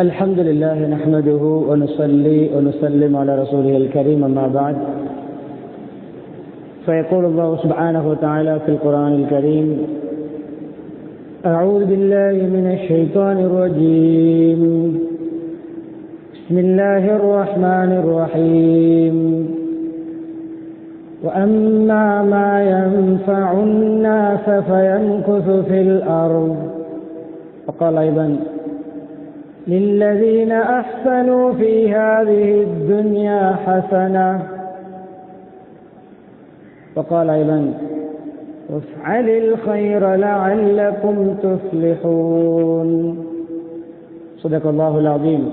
الحمد لله نحمده ونصلي ونسلم على رسوله الكريم أما بعد فيقول الله سبحانه وتعالى في القرآن الكريم أعوذ بالله من الشيطان الرجيم بسم الله الرحمن الرحيم وأما ما ينفع الناس فيمكث في الأرض وقال أيضا للذين أحسنوا في هذه الدنيا حسنة وقال أيضا وافعل الخير لعلكم تفلحون صدق الله العظيم.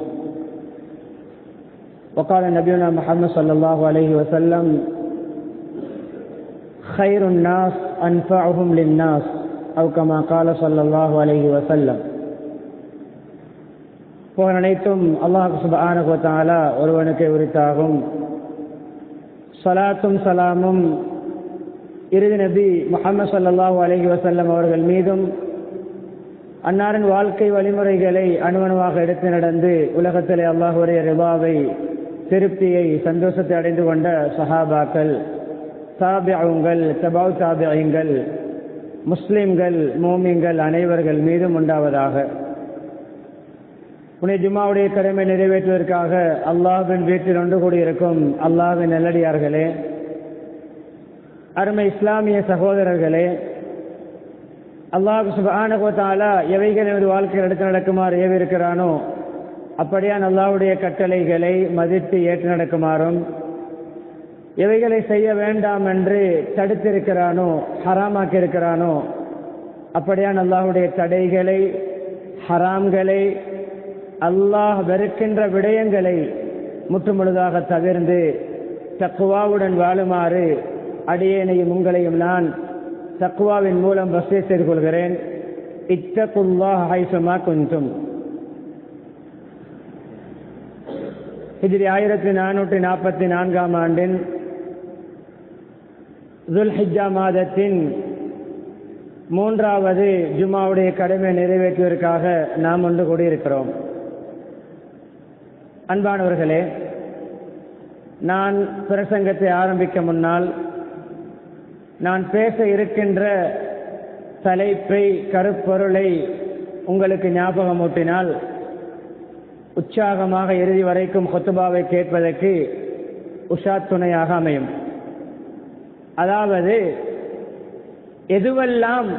وقال نبينا محمد صلى الله عليه وسلم خير الناس أنفعهم للناس أو كما قال صلى الله عليه وسلم. புகழ் அனைத்தும் அல்லாஹ் சுப்ஹானஹு வ தஆலா ஒருவனுக்கே உரித்தாகும். ஸலாத்தும் ஸலாமும் இறுதி நபி முஹம்மது ஸல்லல்லாஹு அலைஹி வஸல்லம் அவர்கள் மீதும் அன்னாரின் வாழ்க்கை வழிமுறைகளை அணுவணுவாக எடுத்து நடந்து உலகத்திலே அல்லாஹ்வுடைய ரிபாவை திருப்தியை சந்தோஷத்தை அடைந்து கொண்ட சஹாபாக்கள், தாபிஊன்கள், தபௌ தாபிஈன்கள், முஸ்லிம்கள், மூமின்கள் அனைவர்கள் மீதும் உண்டாவதாக. புனித ஜும்மாவுடைய கடமை நிறைவேற்றுவதற்காக அல்லாஹ்வின் வீட்டில் ஒன்று கூடியிருக்கும் அல்லாஹ்வின் நல்லடியார்களே, அருமை இஸ்லாமிய சகோதரர்களே, அல்லாஹ் சுப்ஹானஹு வ தஆலா எவைகள் நமது வாழ்க்கையில் எடுத்து நடக்குமாறு ஏவிருக்கிறானோ அப்படியான் அல்லாஹ்வுடைய கட்டளைகளை மதித்து ஏற்று நடக்குமாறும், எவைகளை செய்ய வேண்டாம் என்று தடுத்திருக்கிறானோ ஹராமாக்கி இருக்கிறானோ அப்படியான் அல்லாஹ்வுடைய தடைகளை ஹராம்களை அல்லாஹ் வெறுக்கின்ற விடயங்களை முற்றுமுழுதாக தவிர்ந்து தக்வாவுடன் வாழுமாறு அடியேனையும் உங்களையும் நான் தக்வாவின் மூலம் வசிய செய்து கொள்கிறேன். இத்தகுல்லாஹ் ஹைசுமா குன்தும். ஹிஜ்ரி 1444 ஆண்டின் துல்ஹிஜ்ஜா மாதத்தின் 3வது ஜும்மாவுடைய கடமை நிறைவேற்றுவதற்காக நாம் ஒன்று கூடியிருக்கிறோம். அன்பானவர்களே, நான் பிரசங்கத்தை ஆரம்பிக்க முன்னால் நான் பேச இருக்கின்ற தலைப்பை, கருப்பொருளை உங்களுக்கு ஞாபகமூட்டினால் உற்சாகமாக இறுதி வரைக்கும் ஹுத்பாவை கேட்பதற்கு உஷாத் துணையாக அமையும். அதாவது, எதுவெல்லாம்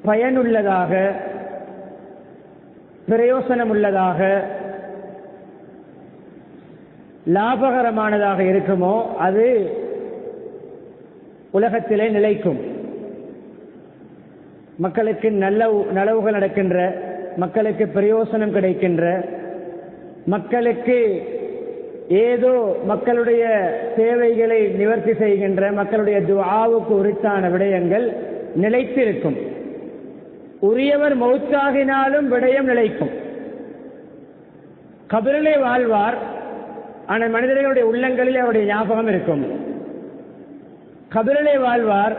பயனுள்ளதாக பிரயோசனமுள்ளதாக லாபகரமானதாக இருக்குமோ அது உலகத்திலே நிலைக்கும். மக்களுக்கு நலவுகள் நடக்கின்ற, மக்களுக்கு பிரயோசனம் கிடைக்கின்ற, மக்களுக்கு ஏதோ மக்களுடைய தேவைகளை நிவர்த்தி செய்கின்ற, மக்களுடைய துஆவுக்கு உரித்தான விடயங்கள் நிலைத்திருக்கும். உரியவர் மௌத்தாகினாலும் விடயம் நிலைக்கும். கபரிலே வாழ்வார், ஆனால் மனிதர்களுடைய உள்ளங்களில் அவருடைய ஞாபகம் இருக்கும். கபரிலே வாழ்வார்,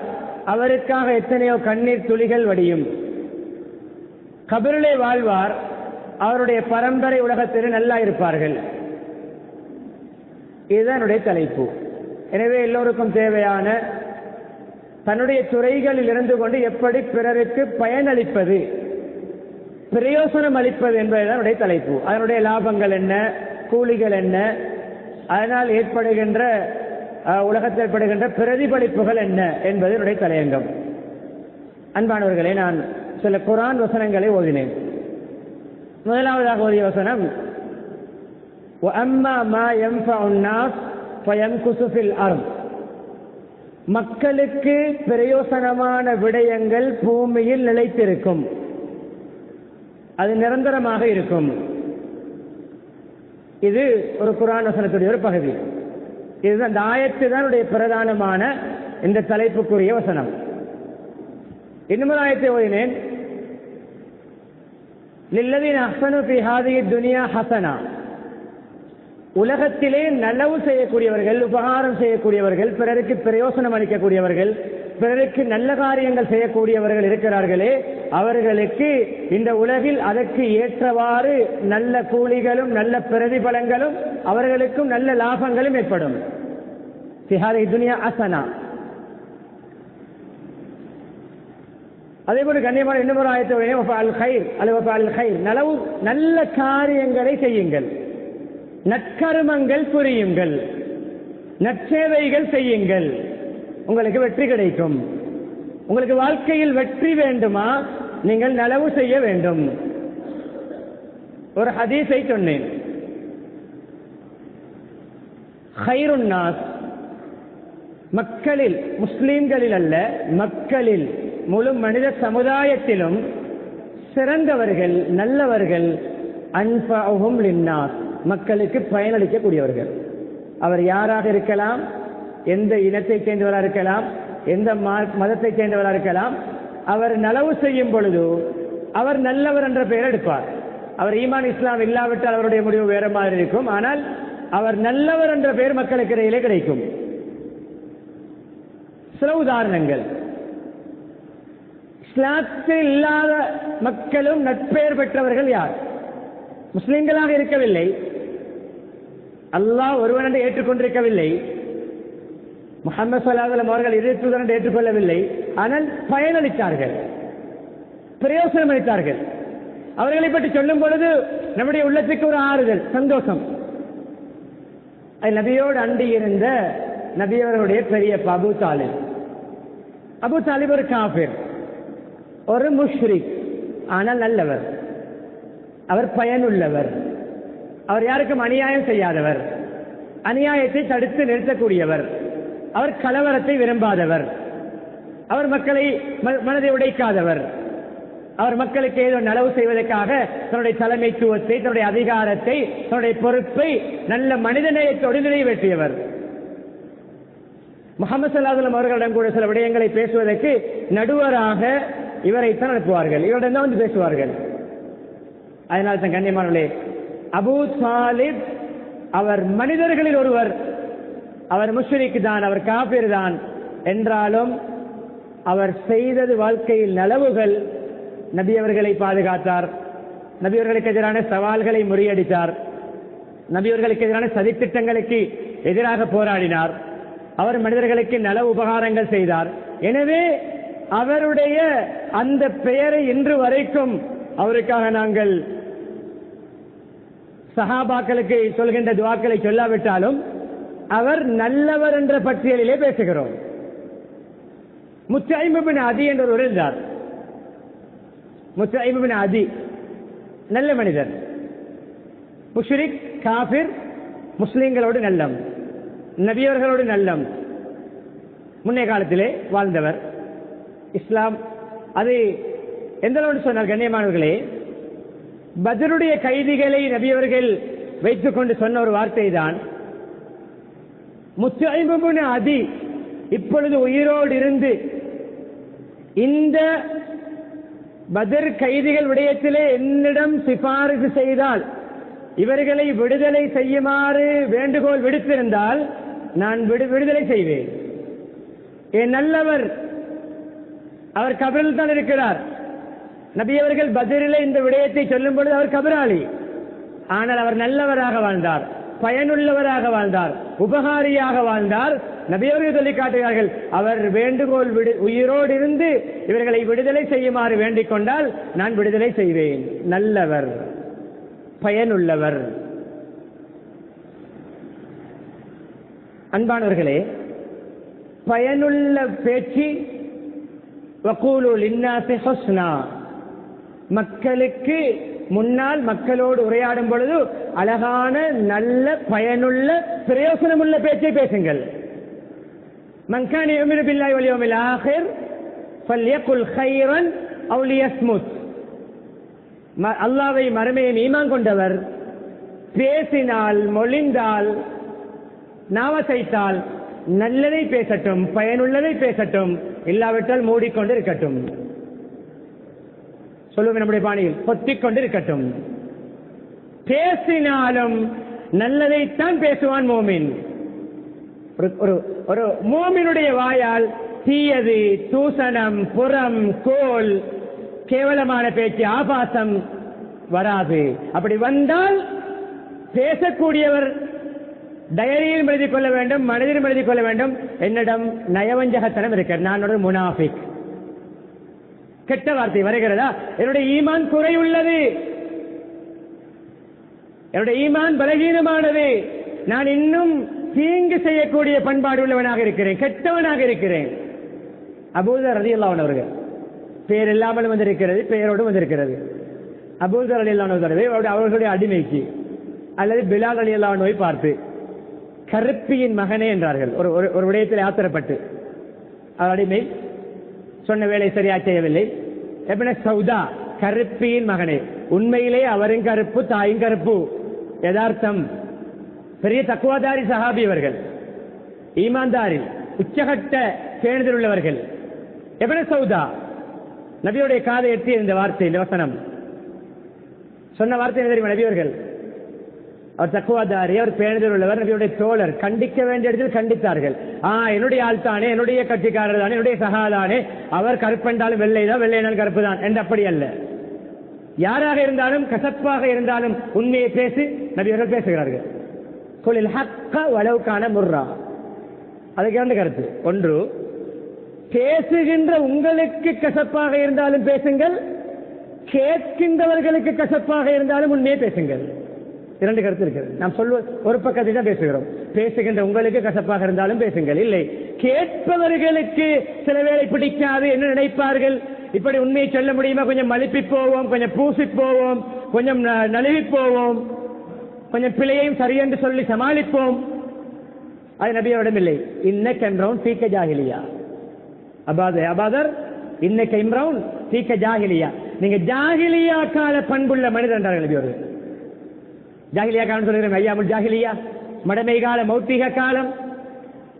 அவருக்காக எத்தனையோ கண்ணீர் துளிகள் வடியும். கபரிலே வாழ்வார், அவருடைய பரம்பரை உலகத்தில் நல்லா இருப்பார்கள். இதுதான் தலைப்பு. எனவே எல்லோருக்கும் தேவையான தன்னுடைய துறைகளில் இருந்து கொண்டு எப்படி பிறருக்கு பயனளிப்பது, பிரயோசனம் அளிப்பது என்பதுதான் தலைப்பு. அதனுடைய லாபங்கள் என்ன, கூலிகள் என்ன, அதனால் ஏற்படுகின்ற உலகத்தில் ஏற்படுகின்ற பிரதிபலிப்புகள் என்ன என்பது தலையங்கம். அன்பானவர்களே, நான் சில குர்ஆன் வசனங்களை ஓதினேன். முதலாவதாக ஓதிய வசனம் وَأَمَّا مَا يَنْفَعُ النَّاسَ فَيَمْكُثُ فِي الْأَرْضِ. மக்களுக்கு பிரயோசனமான விடயங்கள் பூமியில் நிலைத்திருக்கும், அது நிரந்தரமாக இருக்கும். இது ஒரு குர்ஆன் வசனத்துடைய ஒரு பகுதி. இது அந்த ஆயத்து தான் பிரதானமான இந்த தலைப்புக்குரிய வசனம். இன்னும் ஆயத்தை ஓதினேன். لِلَّذِينَ أَحْسَنُوا فِي هَذِهِ الدُّنْيَا حَسَنَةٌ. உலகத்திலே நலவு செய்யக்கூடியவர்கள், உபகாரம் செய்யக்கூடியவர்கள், பிறருக்கு பிரயோசனம் அளிக்கக்கூடியவர்கள், பிறருக்கு நல்ல காரியங்கள் செய்யக்கூடியவர்கள் இருக்கிறார்களே, அவர்களுக்கு இந்த உலகில் அதற்கு ஏற்றவாறு நல்ல கூலிகளும் நல்ல பிரதிபலங்களும் அவர்களுக்கும் நல்ல லாபங்களும் ஏற்படும். துனியா அசனா. அதே போல கண்ணியமான இன்னொரு ஆயத்தை நலவு நல்ல காரியங்களை செய்யுங்கள், நற்கர்மங்கள் புரியுங்கள், நற்சேவைகள் செய்யுங்கள், உங்களுக்கு வெற்றி கிடைக்கும். உங்களுக்கு வாழ்க்கையில் வெற்றி வேண்டுமா, நீங்கள் நலவு செய்ய வேண்டும். ஒரு ஹதீஸை சொன்னேன். ஹைருன் நாஸ், மக்களில், முஸ்லிம்களில் அல்ல, மக்களில், முழு மனித சமுதாயத்திலும் சிறந்தவர்கள், நல்லவர்கள், அன்ஃபஅஹும் லின்னாஸ், மக்களுக்கு பயனளிக்கக்கூடியவர்கள். அவர் யாராக இருக்கலாம், எந்த இனத்தைச் சேர்ந்தவராக இருக்கலாம், எந்த மதத்தைச் சேர்ந்தவராக இருக்கலாம். அவர் நலவு செய்யும் பொழுது அவர் நல்லவர் என்ற பெயர் எடுப்பார். அவர் ஈமான் இஸ்லாம் இல்லாவிட்டால் அவருடைய முடிவு வேற மாதிரி இருக்கும். ஆனால் அவர் நல்லவர் என்ற பெயர் மக்களுக்கு இடையிலே கிடைக்கும். சில உதாரணங்கள். இஸ்லாத்தில் இல்லாத மக்களும் நட்பெயர் பெற்றவர்கள் யார்? முஸ்லிம்களாக இருக்கவில்லை, அல்லாஹ் ஒருவன் என்று ஏற்றுக்கொண்டிருக்கவில்லை, முஹம்மது ஸல்லல்லாஹு அலைஹி வஸல்லம் அவர்கள் இறைத்தூதர் என்று ஏற்றுக்கொள்ளவில்லை, ஆனால் பயனளித்தார்கள், பிரயோசனம் அளித்தார்கள். அவர்களை பற்றி சொல்லும் பொழுது நம்முடைய உள்ளத்துக்கு ஒரு ஆறுதல், சந்தோஷம். நபியோடு அண்டி இருந்த நபியவர்களுடைய பெரிய அபூ தாலிப். அபூ தாலிப் ஒரு காஃபிர், ஒரு முஷ்ரிக், ஆனால் நல்லவர். அவர் பயனுள்ளவர். அவர் யாருக்கும் அநியாயம் செய்யாதவர், அநியாயத்தை தடுத்து நிறுத்தக்கூடியவர். அவர் கலவரத்தை விரும்பாதவர். அவர் மக்களை மனதை உடைக்காதவர். அவர் மக்களுக்கு ஏதோ நலவு செய்வதற்காக தன்னுடைய தலைமைத்துவத்தை, தன்னுடைய அதிகாரத்தை, தன்னுடைய பொறுப்பை நல்ல மனிதநேயத்தோடு நிறைவேற்றியவர். முஹம்மது ஸல்லல்லாஹு அலைஹி வஸல்லம் அவர்களிடம் கூட சில விடயங்களை பேசுவதற்கு நடுவராக இவரைத்தான் அனுப்புவார்கள், இவரிடம் தான் வந்து பேசுவார்கள். அதனால் தான் கண்ணியமானவர்களே, அபூ தாலிப் அவர் மனிதர்களில் ஒருவர். அவர் முஷ்ரிக் தான், அவர் காபிர் தான். என்றாலும் அவர் செய்தது வாழ்க்கையில் நலவுகள். நபி அவர்களை பாதுகாத்தார், நபி அவர்களுக்கு எதிரான சவால்களை முறியடித்தார், நபி அவர்களுக்கு எதிரான சதித்திட்டங்களுக்கு எதிராக போராடினார். அவர் மனிதர்களுக்கு நல உபகாரங்கள் செய்தார். எனவே அவருடைய அந்த பெயரை இன்று வரைக்கும் அவருக்காக நாங்கள் சஹாபாக்களுக்கு சொல்கின்ற துஆக்களை சொல்லாவிட்டாலும் அவர் நல்லவர் என்ற பட்டியலிலே பேசுகிறோம். முத்தைம் இப்னு அதி என்றவர் இருந்தார். முத்தைம் இப்னு அதி நல்ல மனிதர், முஷ்ரிக், காபிர், முஸ்லிம்களோடு நல்லம், நபியவர்களோடு நல்லம், முன்னைய காலத்திலே வாழ்ந்தவர். இஸ்லாம் அது எந்த அளவு சொன்னார் கண்ணியமானவர்களே, பத்ருடைய கைதிகளை நபியவர்கள் வைத்துக் கொண்டு சொன்ன ஒரு வார்த்தை தான், முத்தைம் இப்னு அதி இப்பொழுது உயிரோடு இருந்து இந்த பத்ர் கைதிகள் விடயத்திலே என்னிடம் சிபாரிசு செய்தால், இவர்களை விடுதலை செய்யுமாறு வேண்டுகோள் விடுத்திருந்தால் நான் விடுதலை செய்வேன். என் நல்லவர், அவர் கபரில் தான் இருக்கிறார். நபி அவர்கள் பத்ரிலே இந்த விடயத்தை சொல்லும் பொழுது அவர் கபராளி, ஆனால் அவர் நல்லவராக வாழ்ந்தார், பயனுள்ளவராக வாழ்ந்தார், உபகாரியாக வாழ்ந்தார். நபியவர்கள் சொல்லி காட்டுகிறார்கள், அவர் வேண்டுகோள் உயிரோடு இருந்து இவர்களை விடுதலை செய்யுமாறு வேண்டிக் கொண்டால் நான் விடுதலை செய்வேன். நல்லவர், பயனுள்ளவர். அன்பானவர்களே, பயனுள்ள பேச்சு, வகூலு லின்னாஸி ஹுஸ்னா, மக்களுக்கு முன்னால் மக்களோடு உரையாடும் பொழுது அழகான நல்ல பயனுள்ள பிரயோசனமுள்ள பேச்சை பேசுங்கள். மன் கான யுமினு பில்லாஹி வல் யௌமில் ஆகிர் ஃபல்யகுல் கைரன் அவ் லியஸ்முத். அல்லாஹ்வை மறுமையை ஈமான் கொண்டவர் பேசினால், மொழிந்தால், நாவசைத்தால் நல்லதை பேசட்டும், பயனுள்ளதை பேசட்டும், இல்லாவிட்டால் மூடிக்கொண்டு இருக்கட்டும். சொல்லுங்க நம்முடைய பாணியில், பொத்திக் கொண்டு இருக்கட்டும். பேசினாலும் நல்லதைத்தான் பேசுவான் மோமின். ஒரு மோமினுடைய வாயால் தீயது, தூசணம், புறம், கோல், கேவலமான பேச்சு, ஆபாசம் வராது. அப்படி வந்தால் பேசக்கூடியவர் டைரியில் எழுதிக் கொள்ள வேண்டும், மனதிலும் எழுதிக் கொள்ள வேண்டும், என்னிடம் நயவஞ்சகத்தனம் இருக்கிறது, நான் ஒரு முனாஃபிக். கெட்ட வார்த்தை வருகிறதா? என்னுடைய ஈமான் குறையுள்ளது, என்னுடைய ஈமான் பலகீனமானது, நான் இன்னும் தீங்கு செய்யக்கூடிய பண்பாடு உள்ளவனாக இருக்கிறேன், கெட்டவனாக இருக்கிறேன். அபூதர் ரலியல்லாஹு அன்ஹு அவர்கள் பெயர் இல்லாமல் வந்திருக்கிறது, பெயரோடு வந்திருக்கிறது. அபூதர் ரலியல்லாஹு அன்ஹு அவர்களுடைய அடிமைக்கு அல்லது பிலால் ரலியல்லாஹு அன்ஹுவை பார்த்து கருப்பியின் மகனே என்றார்கள். ஒரு விடயத்தில் ஆத்திரப்பட்டு அவர் அடிமை சொன்ன வேலை சரியா செய்யவில்லை. எப்படின்னா சௌதா கருப்பியின் மகனே, உண்மையிலே அவரும் கருப்பு, தாயும் கருப்பு. யதார்த்தம். பெரிய தக்குவாதாரி சஹாபி அவர்கள், ஈமான்தாரி, உச்சகட்ட பேணுதல் உள்ளவர்கள். எப்படி சௌதா நபியுடைய காதை எட்டி இந்த வார்த்தை, இந்த வசனம் சொன்ன வார்த்தை என்ன தெரியுமா? நபியவர்கள் அவர் தக்குவாதாரி, அவர் பேணுதல் உள்ளவர், நபியுடைய தோழர், கண்டிக்க வேண்டிய இடத்தில் கண்டித்தார்கள். என்னுடைய ஆள் தானே, என்னுடைய கட்சிக்காரர் தானே, என்னுடைய சகாதானே, அவர் கருப்பென்றாலும் வெள்ளைதான், வெள்ளையினால் கருப்பு தான் என்று அப்படி அல்ல. யாராக இருந்தாலும் கசப்பாக இருந்தாலும் உண்மையை பேசி நபியவர்கள் பேசுகிறார்கள். குலில் ஹக்க வலவுக்கான முர்ரா. அதுக்கு இரண்டு கருத்து. ஒன்று, பேசுகின்ற உங்களுக்கு கசப்பாக இருந்தாலும் பேசுங்கள், கேட்கின்றவர்களுக்கு கசப்பாக இருந்தாலும் உண்மையை பேசுங்கள். இரண்டு கருத்து இருக்கிறது. நாம் சொல்வது ஒரு பக்கத்தை தான் பேசுகிறோம். பேசுகின்ற உங்களுக்கு கசப்பாக இருந்தாலும் பேசுங்கள். இல்லை, கேட்பவர்களுக்கு சில வேளை பிடிக்காது, என்ன நினைப்பார்கள், இப்படி உண்மையை சொல்ல முடியுமா, கொஞ்சம் மலிப்பி போவோம், கொஞ்சம் பூசி போவோம், கொஞ்சம் நழுவி போவோம், கொஞ்சம் பிழையையும் சரியென்று சொல்லி சமாளிப்போம். அது நபியோரிடம் இல்லை. இன்னக்க இம்ரவுன் சீக்க ஜாஹிலியா. அபாதர் இன்னக்க இம்ரவுன் சீக்க ஜாஹிலியா. நீங்க ஜாஹிலியா கால பண்புள்ள மனிதர் என்றார்கள் நபியோர்கள். ஜாஹிலியா காலம் சொல்கிறேன், ஐயாமுல் ஜாஹிலியா, மடமை காலம், மௌத்திக காலம்,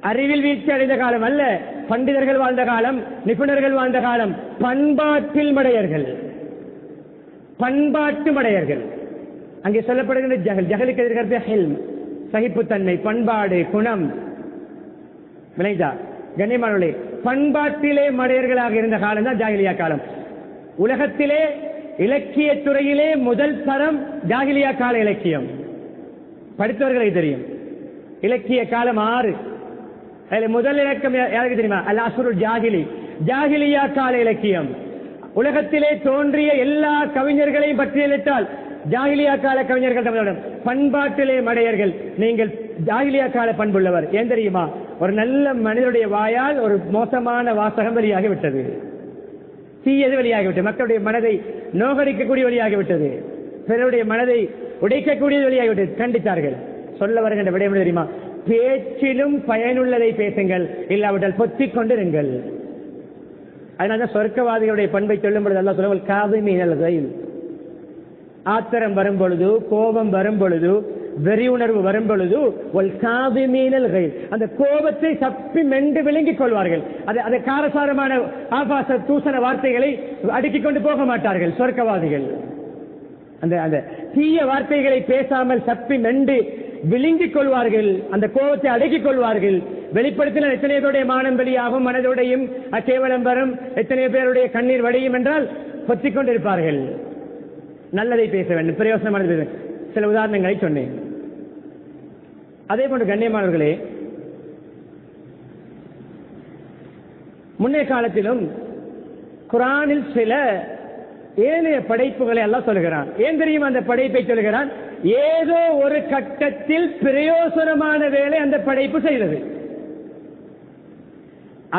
அறிவில் வீழ்ச்சி அடைந்த காலம் அல்ல, பண்டிதர்கள் வாழ்ந்த காலம், நிபுணர்கள் வாழ்ந்த காலம், பண்பாட்டில் மடையர்கள், பண்பாட்டு மடையர்கள். அங்கே சொல்லப்படுகின்ற ஜஹல், ஜஹலுக்கு எதிர்க்கிறது ஹில்ம், சகிப்புத்தன்மை, பண்பாடு, குணம். விளைந்தா கண்ணியமானவர்களே, பண்பாட்டிலே மடையர்களாக இருந்த காலம் தான் ஜாஹிலியா காலம். உலகத்திலே இலக்கிய துறையிலே முதல் தரம் ஜாஹிலியா கால இலக்கியம். படித்தவர்களை தெரியும். இலக்கிய காலம் 6. அதில் முதல் இலக்கம் யாருக்கு தெரியுமா? அல் அஸ்ருல் ஜாஹிலி, ஜாஹிலியா கால இலக்கியம். உலகத்திலே தோன்றிய எல்லா கவிஞர்களையும் பட்டியலிட்டால் ஜாஹிலியா கால கவிஞர்கள் தமிழகம். பண்பாட்டிலே மடையர்கள். நீங்கள் ஜாஹிலியா கால பண்புள்ளவர். ஏன் தெரியுமா? ஒரு நல்ல மனிதனுடைய வாயால் ஒரு மோசமான வாசகம் வெளியாகிவிட்டது, தீயது வெளியாகிவிட்டது, மக்களுடைய மனதை நோகடிக்கக்கூடிய வெளியாகிவிட்டது, பிறருடைய மனதை உடைக்கக்கூடியது வெளியாகிவிட்டது. கண்டித்தார்கள். சொல்ல வருகின்ற விடயம் தெரியுமா? பேச்சிலும் பயனுள்ளதை பேசுங்கள், இல்லாவிட்டால் பொத்திக் கொண்டிருங்கள். அதனால சொர்க்கவாதிகளுடைய பண்பை சொல்லும் பொழுது அல்லாஹ் சொல்லுவார், காதிமீனல் கைல். ஆத்திரம் வரும் பொழுது, கோபம் வரும் பொழுது, வெறி உணர்வு வரும் பொழுது, ஒல் காதிமீனல் கைல், அந்த கோபத்தை சப்பி மென்று விளங்கிக் கொள்வார்கள். அது காரசாரமான ஆபாச தூசண வார்த்தைகளை அடுக்கிக் கொண்டு போக மாட்டார்கள் சொர்க்கவாதிகள். அந்த தீய வார்த்தைகளை பேசாமல் சப்பி மென்று விழுங்கிக் கொள்வார்கள், அந்த கோபத்தை அடக்கிக் கொள்வார்கள். வெளிப்படுத்தின எத்தனை பேருடைய மானம் வெளியாகும், மனதோடையும் கேவலம் வரும், எத்தனை பேருடைய கண்ணீர் வடியும் என்றால் பொத்திக் கொண்டிருப்பார்கள். நல்லதை பேச வேண்டும், பிரயோசனமானது பேச. சில உதாரணங்களை சொன்னேன். அதே போன்று கண்ணியமானவர்களே, முன்னைய காலத்திலும் குர்ஆனில் சில ஏனைய படைப்புகளை எல்லாம் சொல்கிறான். ஏன் தெரியும் அந்த படைப்பை சொல்கிறான்? ஏதோ ஒரு கட்டத்தில் பிரயோசனமான வேலை அந்த படைப்பு செய்தது.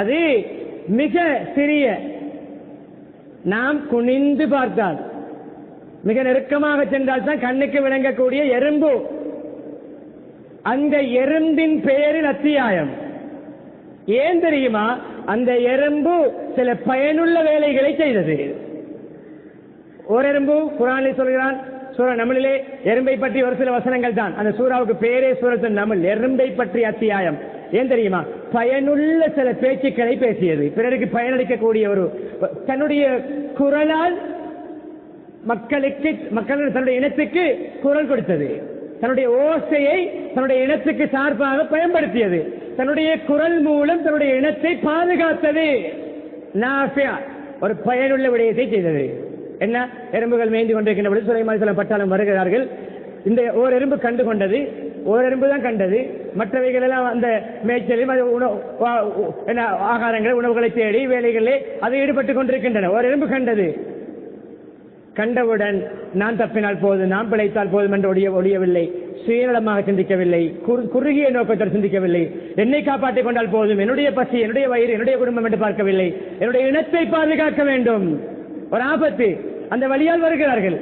அது மிக சிறிய, நாம் குனிந்து பார்த்தால், மிக நெருக்கமாக சென்றால் தான் கண்ணுக்கு விளங்கக்கூடிய எறும்பு, அந்த எறும்பின் பெயரில் அத்தியாயம். ஏன் தெரியுமா? அந்த எறும்பு சில பயனுள்ள வேலைகளை செய்தது. ஒரு எறும்பு குர்ஆனில் சொல்கிறான், சூரா நம்லிலே எறும்பை பற்றி ஒரு சில வசனங்கள் தான். அந்த சூராவுக்கு பேரே சூரத்துன் நம்ல், எறும்பை பற்றி அத்தியாயம். ஏன் தெரியுமா? பயனுள்ள சில பேச்சுக்களை பேசியது, பிறருக்கு பயனளிக்கக்கூடிய ஒரு, தன்னுடைய குரலால் மக்களுக்கு, தன்னுடைய இனத்துக்கு குரல் கொடுத்தது, தன்னுடைய ஓசையை தன்னுடைய இனத்துக்கு சார்பாக பயன்படுத்தியது, தன்னுடைய குரல் மூலம் தன்னுடைய இனத்தை பாதுகாத்தது. நாஃபியா, ஒரு பயனுள்ள விடயத்தை செய்தது. என்ன? எறும்புகள் மேய்ந்து கொண்டிருக்கின்ற பொழுது சுலைமான் அலைஹிஸ்ஸலாம் பட்டாளம் வருகிறார்கள். இந்த ஓர் எறும்பு கண்டு கொண்டது, ஓர் எறும்பு தான் கண்டது. மற்றவைகள் எல்லாம் அந்த மேய்ச்சலில் ஆகாரங்கள் உணவுகளை தேடி வேலைகளே அது ஈடுபட்டுக் கொண்டிருக்கின்றன. ஒரு எறும்பு கண்டது. கண்டவுடன் நான் தப்பினால் போதும், நான் பிழைத்தால் போதும் என்று ஒழியவில்லை. சுயநலமாக சிந்திக்கவில்லை, குறுகிய நோக்கத்தில் சிந்திக்கவில்லை. என்னை காப்பாற்றிக் கொண்டால் போதும், என்னுடைய பசி, என்னுடைய வயிறு, என்னுடைய குடும்பம் என்று பார்க்கவில்லை. என்னுடைய இனத்தை பாதுகாக்க வேண்டும். ஒரு ஆபத்து, அந்த வழியால் வருகிறார்கள்.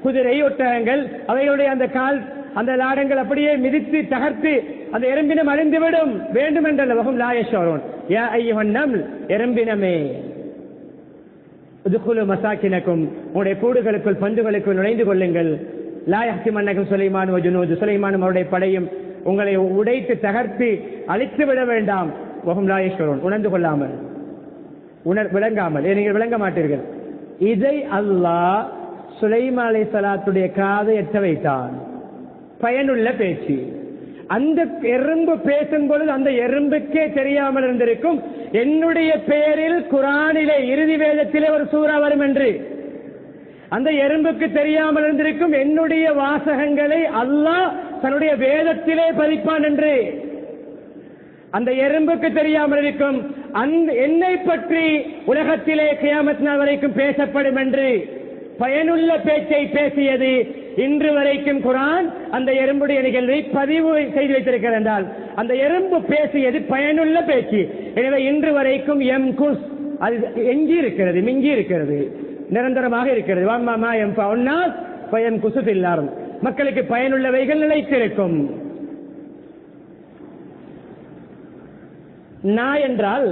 குதிரை, ஒட்டகங்கள், அவைகளுடைய அந்த கால், அந்த லாடங்கள் அப்படியே மிதித்து தகர்த்து அந்த எறும்பினம் அழிந்துவிடும். வேண்டும் என்றல்ல, வஹும் லா யஷ்உரூன். யா அய்யுஹன் நம்ல், எறும்பினமே, உதுகுலு மசாக்கினக்கும், உங்களுடைய கூடுகளுக்குள் பந்துகளுக்குள் நுழைந்து கொள்ளுங்கள். லா யஹ்திமன்னகும் சுலைமான் வ ஜுனூது, சுலைமானும் அவருடைய படையும் உங்களை உடைத்து தகர்த்து அழித்து விட வேண்டாம். வஹும் லா யஷ்உரூன், உணர்ந்து கொள்ளாமல், விளங்காமல், நீங்கள் விளங்க மாட்டீர்கள். இதை அல்லாஹ் சுலைமான் அலைஹிஸ்ஸலாத்துடைய காதை எட்ட வைத்தான். பயனுள்ள பேச்சு. அந்த எறும்பு பேசும் பொழுது அந்த எறும்புக்கே தெரியாமல் இருந்திருக்கும் என்னுடைய பெயரில் குர்ஆனிலே இறுதி வேதத்திலே ஒரு சூரா வரும் என்று. அந்த எறும்புக்கு தெரியாமல் இருந்திருக்கும் என்னுடைய வாசகங்களை அல்லாஹ் தன்னுடைய வேதத்திலே பதிப்பான் என்று. அந்த எறும்புக்கு தெரியாமல் இருக்கும் என்னை பற்றி உலகத்திலே கியாமத் நாள் வரைக்கும் பேசப்படும் என்று பயனுள்ள பேச்சை பேசியது. இன்று வரைக்கும் குர்ஆன் அந்த எறும்புடைய நிகழ்வை பதிவு செய்து வைத்திருக்கிறது என்றால் அந்த எறும்பு பேசியது பயனுள்ள பேச்சு. எனவே இன்று வரைக்கும் எம்குஸ் அது எஞ்சி இருக்கிறது, மிஞ்சி இருக்கிறது, நிரந்தரமாக இருக்கிறது. வாம்மா எம்பவுன்னாஸ் பயம்குசு பில்லாரும், மக்களுக்கு பயனுள்ளவைகள் நிலைத்திருக்கும். நாய் என்றால்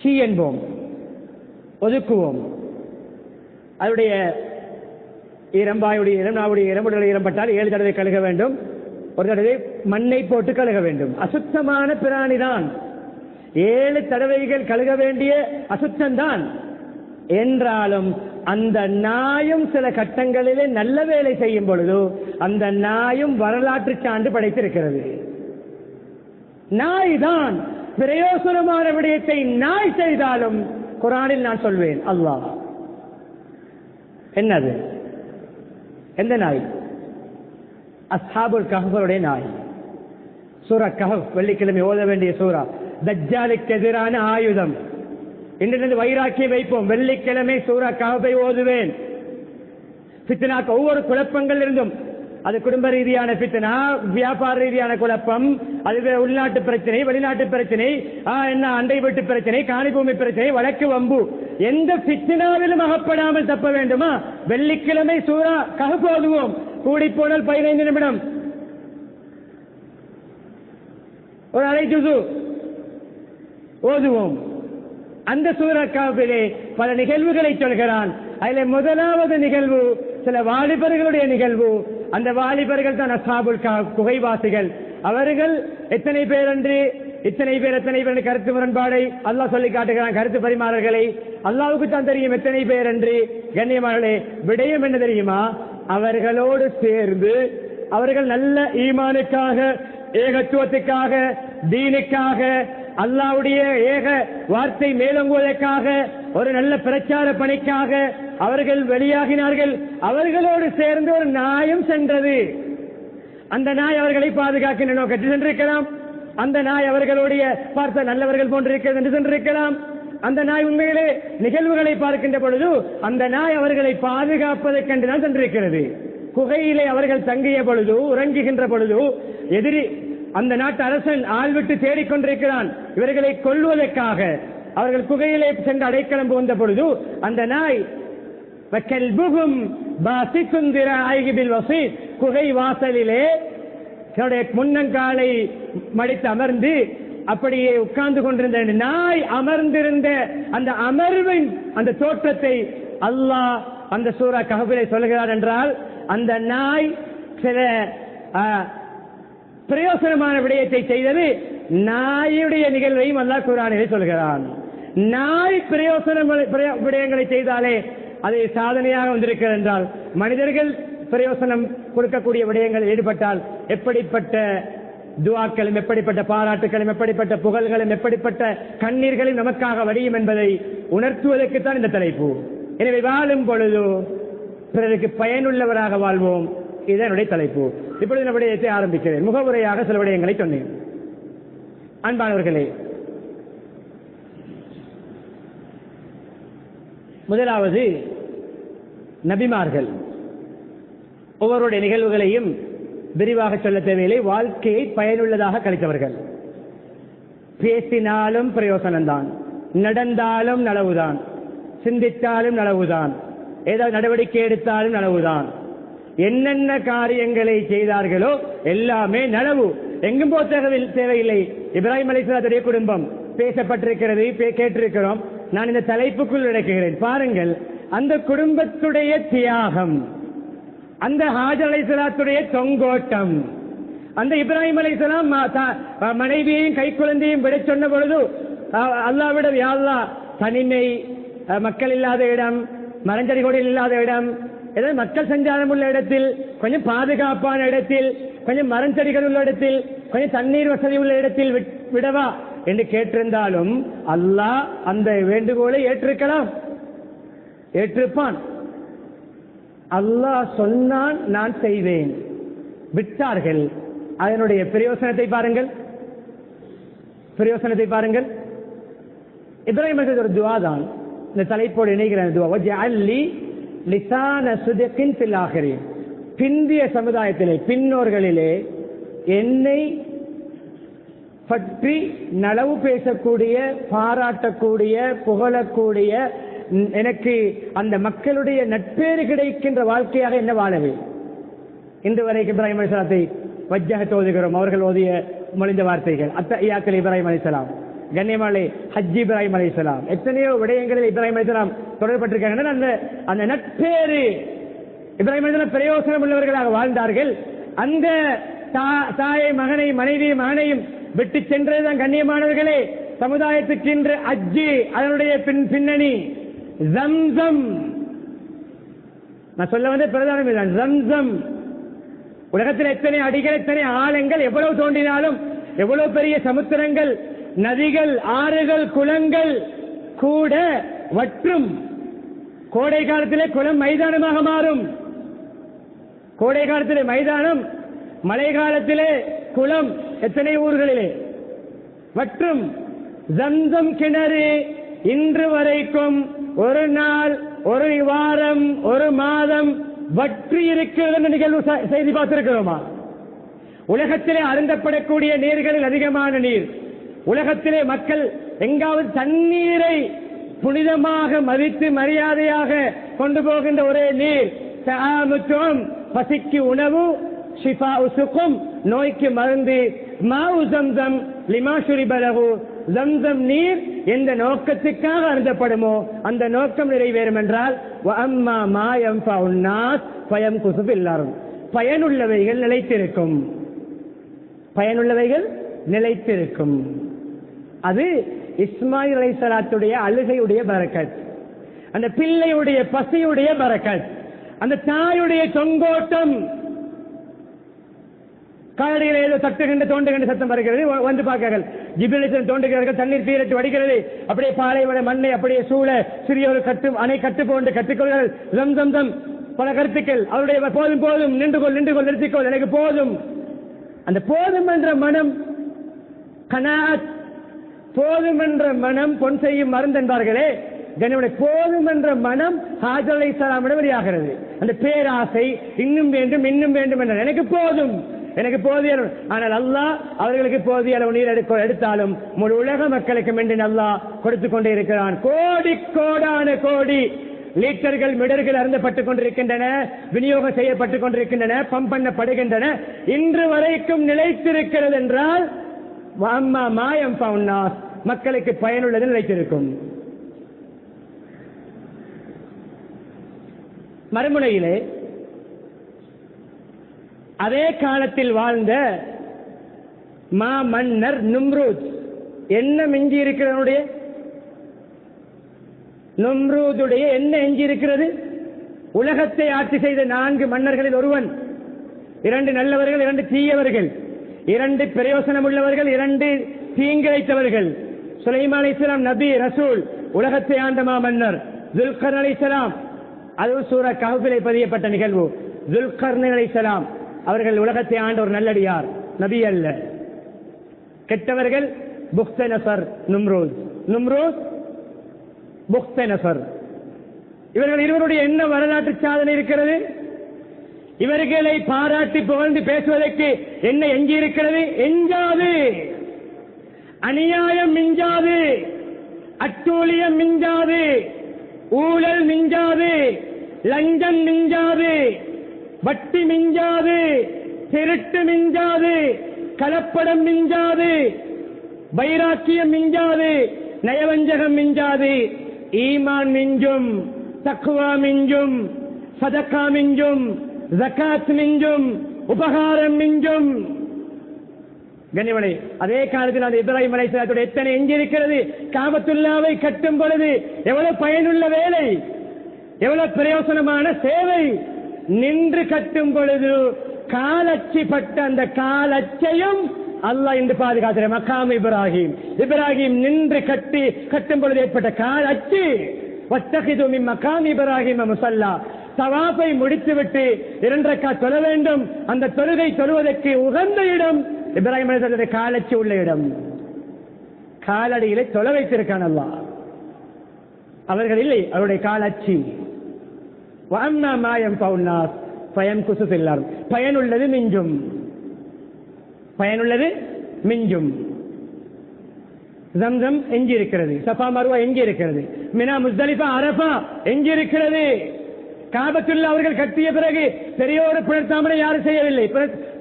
சீ என்போம், ஒதுக்குவோம். அதனுடைய இரம்புடைய இரம்பட்டால் 7 தடவை கழுக வேண்டும், ஒரு தடவை மண்ணை போட்டு கழுக வேண்டும். அசுத்தமான பிராணிதான், 7 தடவைகள் கழுக வேண்டிய அசுத்தம்தான். என்றாலும் அந்த நாயும் சில கட்டங்களிலே நல்ல வேலை செய்யும் பொழுது அந்த நாயும் வரலாற்று சான்று படைத்திருக்கிறது. நாய் தான் பிரயோசனமான விடயத்தை நாய் செய்தாலும் குர்ஆனில் நான் சொல்வேன் அல்லாஹ். என்னது? எந்த நாய்? அஸ்ஹாபுல் கஹ்ஃபுடைய நாய். சூரா கஹஃப் வெள்ளிக்கிழமை ஓத வேண்டிய சூரா. தஜ்ஜாலுக்கு எதிரான ஆயுதம். இன்றிலிருந்து வைராக்கியம் வைப்போம். வெள்ளிக்கிழமை சூரா கஹஃபை ஓதுவேன். ஃபித்னாக்கு ஒவ்வொரு குழப்பங்கள் இருந்தும், அது குடும்ப ரீதியான ஃபித்னா, வியாபார ரீதியான குழப்பம், அது உள்நாட்டு பிரச்சனை, வெளிநாட்டு பிரச்சனை, என்ன அண்டை வீட்டு பிரச்சனை, காணிபூமி பிரச்சனை, வழக்கு வம்பு, எந்த ஃபித்னாவிலும் அகப்படாமல் தப்ப வேண்டுமா? வெள்ளிக்கிழமை சூரா கஹஃப் ஓதுவோம். கூடி போனால் 15 நிமிடம், ஒரு அரை ஜுஸு ஓதுவோம். அந்த சூரா கஹ்ஃபிலே பல நிகழ்வுகளை சொல்கிறான். அதில் முதலாவது நிகழ்வு சில வாலிபர்களுடைய நிகழ்வு. அந்த வாலிபர்கள் தான் அஸ்ஹாபுல் கஹ்ஃப், குகைவாசிகள். அவர்கள் எத்தனை பேர் என்று எத்தனை பேர் கருத்து முரண்பாடை அல்லாஹ் சொல்லி காட்டுகிறான். கருத்து பரிமாறல்களை அல்லாஹ்வுக்கு தான் தெரியும் எத்தனை பேர் என்று. கண்ணியமானே, விடயம் என்ன தெரியுமா? அவர்களோடு சேர்ந்து அவர்கள் நல்ல ஈமானுக்காக, ஏகத்துவத்துக்காக, தீனுக்காக, அல்லாஹ்வுடைய ஏக வார்த்தை மேலோங்குவதற்காக, ஒரு நல்ல பிரச்சார பணிக்காக அவர்கள் வெளியாகினார்கள். அவர்களோடு சேர்ந்து ஒரு நாயும் சென்றது. அந்த நாய் அவர்களை பாதுகாக்கின்ற நோக்கத்தில் சென்றிருக்கலாம். அந்த நாய் அவர்களுடைய பார்த்த நல்லவர்கள் போன்றிருக்கிறது என்று சென்றிருக்கலாம். அந்த நாய் உண்மையிலே நிகழ்வுகளை பார்க்கின்ற பொழுது அந்த நாய் அவர்களை பாதுகாப்பதற்கென்றுதான் சென்றிருக்கிறது. குகையிலே அவர்கள் தங்கிய பொழுது, உறங்குகின்ற பொழுது எதிரி அந்த நாட்டு அரசன் ஆள் விட்டு தேடிக்கொண்டிருக்கிறான் இவர்களை கொல்வதற்காக. அவர்கள் குகையிலே சென்று அடைக்கலம் புகுந்த பொழுது அந்த நாய் குகை வாசலிலே முன்னங்காலை மடித்து அமர்ந்து அப்படியே உட்கார்ந்து கொண்டிருந்த நாய் அமர்ந்திருந்த அந்த அமர்வின் அந்த தோற்றத்தை அல்லாஹ் அந்த சூரா கஹ்ஃபிலே சொல்கிறார். என்றால் அந்த நாய் சில பிரயோசனமான விடயத்தை செய்தது. நாயுடைய நிகழ்வையும் அல்லாஹ் குர்ஆனிலே சொல்கிறான். நாய் பிரயோசன விடயங்களை செய்தாலே அது சாதனையாக வந்திருக்கிறது என்றால், மனிதர்கள் பிரயோசனம் கொடுக்கக்கூடிய விடயங்கள் ஈடுபட்டால் எப்படிப்பட்ட துஆக்களும் எப்படிப்பட்ட பாராட்டுகளும் எப்படிப்பட்ட புகழ்களும் எப்படிப்பட்ட கண்ணீர்களும் நமக்காக வடியும் என்பதை உணர்த்துவதற்குத்தான் இந்த தலைப்பு. எனவே வாழும் பொழுது பிறருக்கு பயனுள்ளவராக வாழ்வோம், இதனுடைய தலைப்பு. இப்பொழுது இந்த விடயத்தை ஆரம்பிக்கிறேன். முகவுரையாக சில விடயங்களை சொன்னேன். அன்பானவர்களே, முதலாவது நபிமார்கள் ஒவ்வொருடைய நிகழ்வுகளையும் விரிவாக சொல்ல தேவையில்லை. வாழ்க்கையை பயனுள்ளதாக கழித்தவர்கள். பேசினாலும் பிரயோசனம்தான், நடந்தாலும் நலவுதான், சிந்தித்தாலும் நலவுதான், ஏதாவது நடவடிக்கை எடுத்தாலும் நலவுதான். என்னென்ன காரியங்களை செய்தார்களோ எல்லாமே நலவு. எங்கும் போக தேவையில்லை. இப்ராஹிம் அலைஹிஸ்ஸலாத்துடைய குடும்பம் பேசப்பட்டிருக்கிறது, கேட்டிருக்கிறோம். நான் இந்த தலைப்புக்குள் நடக்கிறேன். பாருங்கள், அந்த குடும்பத்துடைய தியாகம், அந்த ஹாஜர் அலைஹிஸ்ஸலாத்துடைய தொங்கோட்டம், அந்த இப்ராஹிம் அலைஹிஸ்ஸலாம் மனைவியையும் கை குழந்தையும் விட சொன்ன பொழுது அல்லாஹ்விடம், யா அல்லாஹ், தனிமை, மக்கள் இல்லாத இடம், மரஞ்செடி கொடிகள் இல்லாத இடம், ஏதாவது மக்கள் சஞ்சாரம் உள்ள இடத்தில், கொஞ்சம் பாதுகாப்பான இடத்தில், கொஞ்சம் மரஞ்செடிகள் உள்ள இடத்தில், கொஞ்சம் தண்ணீர் வசதி உள்ள இடத்தில் விடவா என்று கேட்டிருந்தாலும் அல்லாஹ் அந்த வேண்டுகோளை ஏற்றிருக்கலாம், ஏற்றிருப்பான். அல்லாஹ் சொன்னான், நான் செய்வேன். விட்டார்கள். அதனுடைய பிரயோசனத்தை பாருங்கள், பிரயோசனத்தை பாருங்கள். இப்ராஹிம் ஒரு துவா தான் இந்த தலைப்போடு இணைகிற துவா. வஜ்அல்லி லிசான சித்கின் ஃபில் ஆகிரீன். பிந்திய சமுதாயத்திலே, பின்னோர்களிலே என்னை பற்றி நலவு பேசக்கூடிய, பாராட்டக்கூடிய, புகழக்கூடிய, எனக்கு அந்த மக்களுடைய நட்பேறு கிடைக்கின்ற வாழ்க்கையாக என்ன வாழவே. இன்று வரைக்கும் இப்ராஹிம் அலைஹிஸ்ஸலாத்தை வஜ்ஜஹத் ஓதுகிறோம். அவர்கள் ஓதிய மொழிந்த வார்த்தைகள் அத்தஹியாத்துல் இப்ராஹிம் அலைஹிஸ்ஸலாம், கண்ணியமாலே ஹஜ் இப்ராஹிம் அலைஹிஸ்ஸலாம், எத்தனையோ விடயங்களில் இப்ராஹிம் அலைஹிஸ்ஸலாம் தொடர்பட்டிருக்காங்க. அந்த நட்பேறு இப்ராஹிம் அலைஹிஸ்ஸலாம் பிரயோசனம் உள்ளவர்களாக வாழ்ந்தார்கள். அந்த தாயை, மகனை, மனைவியை, மகனையும் விட்டு சென்றதுதான் கண்ணியமானவர்களே சமுதாயத்துக்கு இன்று அஜ்ஜி. அதனுடைய பின்னணி ஜம்சம். நான் சொல்ல வந்த பிரதானம் ஜம்சம். உலகத்தில் எத்தனை அடிகள், எத்தனை ஆழங்கள், எவ்வளவு தோண்டினாலும், எவ்வளவு பெரிய சமுத்திரங்கள், நதிகள், ஆறுகள், குளங்கள் கூட வற்றும். கோடை காலத்திலே குளம் மைதானமாக மாறும். கோடை காலத்திலே மைதானம், மழை காலத்திலே குளம். எத்தனை ஊர்களிலே வற்றும். ஜம்சம் கிணறு இன்று வரைக்கும் ஒரு நாள், ஒரு வாரம், ஒரு மாதம் வற்றி இருக்கிறது நிகழ்வு செய்தி பார்த்திருக்கிறோமா? உலகத்திலே அருந்தப்படக்கூடிய நீர்களில் அதிகமான நீர். உலகத்திலே மக்கள் எங்காவது தண்ணீரை புனிதமாக மதித்து மரியாதையாக கொண்டு போகின்ற ஒரே நீர். பசிக்கு உணவு, ஷிஃபா உசுக்கும், நோய்க்கு மருந்து. மாவு ஜம்சம் லிமா ஷுரிப லஹு. ஜம்சம் நீர் எந்த நோக்கத்துக்காக அருந்தப்படுமோ அந்த நோக்கம் நிறைவேறும் என்றால் வஅம்மா மா யன்ஃபஉன் நாஸ் ஃபயம்குஸு ஃபில் அர்த். பயனுள்ளவைகள் நிலைத்திருக்கும், பயனுள்ளவைகள் நிலைத்திருக்கும். அது இஸ்மாயில் அலைஹிஸ்ஸலாத்துடைய அழுகையுடைய பரக்கத், அந்த பிள்ளையுடைய பசியுடைய பரக்கத், அந்த தாயுடைய தொங்கோட்டம். காலடியில் ஏதோ தட்டுகின்ற தோண்டுகின்ற சத்தம் வருகிறது. வந்து பார்க்கிறார்கள், ஜிப்ரீல் தோண்டுகிறார்கள், தண்ணீர் பீரட்டு வடிகிறது. அப்படியே பாலைவன மண்ணை அப்படியே சூழ சிறிய ஒரு அணை கட்டு போன்று கற்றுக்கொள்கிறார்கள். ஜம் ஜம் ஜம் பல கருத்துக்கள். அவருடைய போதும் போதும், நின்றுகொள் நின்றுகொள், நிறுத்திக்கொள், எனக்கு போதும். அந்த போதும் என்ற மனம் கனாத், போதும் என்ற மனம் பொன் செய்யும் மருந்து என்பார்களே. கனிவுடைய போதும் என்ற மனம் ஹாஜர் அலைஹிஸ்ஸலாமிடம் வெளியாகிறது. அந்த பேராசை, இன்னும் வேண்டும் இன்னும் வேண்டும் என்ற, எனக்கு போதும், எனக்கு போதிய. ஆனால் அல்லாஹ் அவர்களுக்கு போதிய அளவு நீர் எடுத்தாலும் முழு உலக மக்களுக்கு மென்று அல்லாஹ் கொடுத்துக் கொண்டே இருக்கிறான். கோடி கோடான கோடி லீட்டர்கள், மிடர்கள் அருந்தப்பட்டுக் கொண்டிருக்கின்றன, விநியோகம் செய்யப்பட்டுக் கொண்டிருக்கின்றன, பம்ப் பண்ணப்படுகின்றன. இன்று வரைக்கும் நிலைத்திருக்கிறது என்றால் அம்மா மாயம் பவுன்னாஸ், மக்களுக்கு பயனுள்ளது நிலைத்திருக்கும். மறுமுனையிலே அதே காலத்தில் வாழ்ந்த மா மன்னர் நும்ரூத், என்ன மிஞ்சி இருக்கிறது? நும்ரூதுடைய என்ன எஞ்சி இருக்கிறது? உலகத்தை ஆட்சி செய்த 4 மன்னர்களில் ஒருவன். 2 நல்லவர்கள், 2 தீயவர்கள். இரண்டு பிரயோசனம் உள்ளவர்கள், இரண்டு தீங்கிழைத்தவர்கள். சுலைமான் அலைஹிஸ்ஸலாம் நபி ரசூல், உலகத்தை ஆண்ட மன்னர். துல்கர்ன் அலைஹிஸ்ஸலாம், அது சூரா கஹ்ஃபிலே பதியப்பட்ட நிகழ்வு. துல்கர்ன் அலைஹிஸ்ஸலாம் அவர்கள் உலகத்தை ஆண்ட ஒரு நல்லடியார், நபி அல்ல. கெட்டவர்கள் புக்தனசர், நும்ரூஸ், புக்தனசர். இவர்கள் இருவருடைய என்ன வரலாற்று சாதனை இருக்கிறது? இவர்களை பாராட்டி புகழ்ந்து பேசுவதற்கு என்ன எஞ்சி இருக்கிறது? எஞ்சாது. அநியாயம் மிஞ்சாது, அட்டூழியம் மிஞ்சாது, ஊழல் மிஞ்சாது, லஞ்சம் மிஞ்சாது, வட்டி மிஞ்சாது, திருட்டு மிஞ்சாது, கலப்படம் மிஞ்சாது, வைராக்கியம் மிஞ்சாது, நயவஞ்சகம் மிஞ்சாது. ஈமான் மிஞ்சும், தக்வா மிஞ்சும், சதகா மிஞ்சும், ஜகாத் மிஞ்சும், உபகாரம் மிஞ்சும். கண்ணியவனே, அதே காலத்தில் அந்த இப்ராஹிம் அலைஹிஸ்ஸலாத்துடைய எத்தனை எஞ்சிருக்கிறது. காபத்துல்லாவை கட்டும் பொழுது எவ்வளவு பயனுள்ள வேலை, எவ்வளவு பிரயோசனமான சேவை. நின்று கட்டும் பொழுது காலச்சி பட்ட அந்த காலச்சையும் அல்லாஹ் இன்று பாதுகாக்கிற மகாம் இப்ராஹிம் நின்று கட்டும் பொழுது ஏற்பட்ட காலச்சி. வத்தகிது மின் மகாம் இப்ராஹிம் முஸல்லா. தவாஃபை முடித்துவிட்டு 2 ரக்காத் தொழ வேண்டும். அந்த தொழுகை தொழுவதற்கு உகந்த இடம் இப்ராஹிம் அலைஹிஸ்ஸலாத்துடைய காலச்சி உள்ள இடம். காலடியிலே தொழ வைத்திருக்கான் அல்லாஹ். அவர்கள் இல்லை, அவருடைய காலச்சி. வஅம்மா மா யன்ஃபஉன் நாஸ் ஃபயம்குஸு ஃபில் அர்த். பயனுள்ளது மிஞ்சும், பயனுள்ளது மிஞ்சும். ஜம்சம் எஞ்சி இருக்கிறது, சஃபா மர்வா எஞ்சி இருக்கிறது, மினா முஸ்தலிஃபா அரஃபா எஞ்சி இருக்கிறது. காபத்துல்லா அவர்கள் கட்டிய பிறகு பெரிய ஒரு புனர்தாமனை யாரும் செய்யவில்லை.